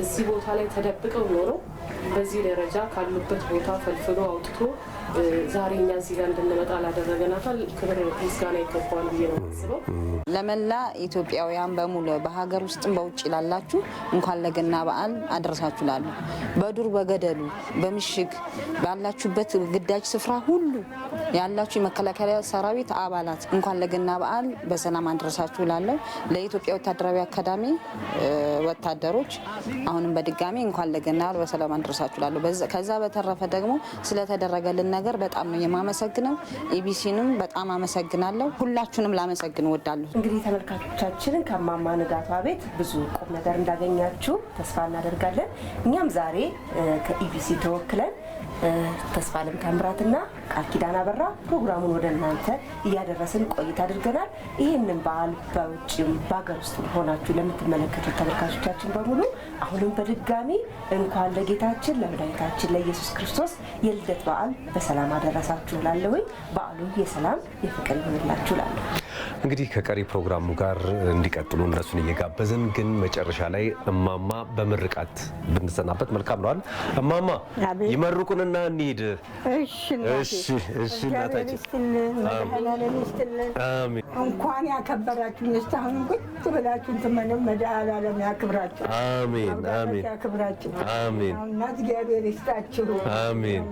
እዚህ ቦታ ላይ ተደብቀው ኖረው በዚህ ደረጃ ካሉበት ቦታ ፈልፍሎ አውጥቶ ዛሬ እኛ እዚህ ጋር እንድንመጣ ላደረገን አካል ክብር ምስጋና ይገባዋል ብዬ ነው የማስበው። ለመላ ኢትዮጵያውያን በሙሉ በሀገር ውስጥም በውጭ ላላችሁ እንኳን ለገና በዓል አደረሳችሁ ላሉ በዱር በገደሉ በምሽግ ባላችሁበት ግዳጅ ስፍራ ሁሉ ያላችሁ የመከላከያ ሰራዊት አባላት እንኳን ለገና በዓል በሰላም አደረሳችሁ ላለው ለኢትዮጵያ ወታደራዊ አካዳሚ ወታደሮች አሁንም በድጋሚ እንኳን ለገና በዓል በሰላም አደረሳችሁ ላለው። ከዛ በተረፈ ደግሞ ስለተደረገልን ነገር በጣም ነው የማመሰግነው። ኢቢሲንም በጣም አመሰግናለሁ። ሁላችሁንም ላመሰግን እወዳለሁ። እንግዲህ ተመልካቾቻችንን ከማማ ንጋቷ ቤት ብዙ ቁም ነገር እንዳገኛችሁ ተስፋ እናደርጋለን። እኛም ዛሬ ከኢቢሲ ተወክለን ተስፋለም ታምራትና ቃል ኪዳን አበራ ፕሮግራሙን ወደ እናንተ እያደረስን ቆይታ አድርገናል። ይህንን በዓል በውጭም በሀገር ውስጥ ሆናችሁ ለምትመለከቱት ተመልካቾቻችን በሙሉ አሁንም በድጋሚ እንኳን ለጌታችን ለመድኃኒታችን ለኢየሱስ ክርስቶስ የልደት በዓል በሰላም አደረሳችሁ እላለሁኝ። በዓሉ የሰላም የፍቅር ይሆንላችሁ እላለሁ። እንግዲህ ከቀሪ ፕሮግራሙ ጋር እንዲቀጥሉ እነሱን እየጋበዝን ግን መጨረሻ ላይ እማማ በምርቃት ብንሰናበት መልካም ነው አይደል? እማማ ይመርቁንና እንሂድ። እሺ እናታችን አሜን። እንኳን ያከበራችሁ እስካሁን ቁጭ ብላችሁ እንትመነው መድኃኔዓለም ያክብራችሁ። አሜን አሜን ያክብራችሁ። አሜን። እና እግዚአብሔር ይስጣችሁ። አሜን።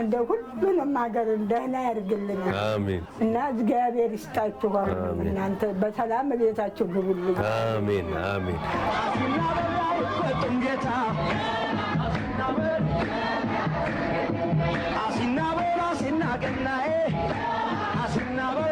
እንደ ሁሉንም ሀገር ደህና ያድርግልን። አሜን። እና እግዚአብሔር ይስጣችሁ። እናንተ በሰላም ቤታችሁ ግቡልኝ። አሜን አሜን። Asinna bola, asinna gennae, asinna bola.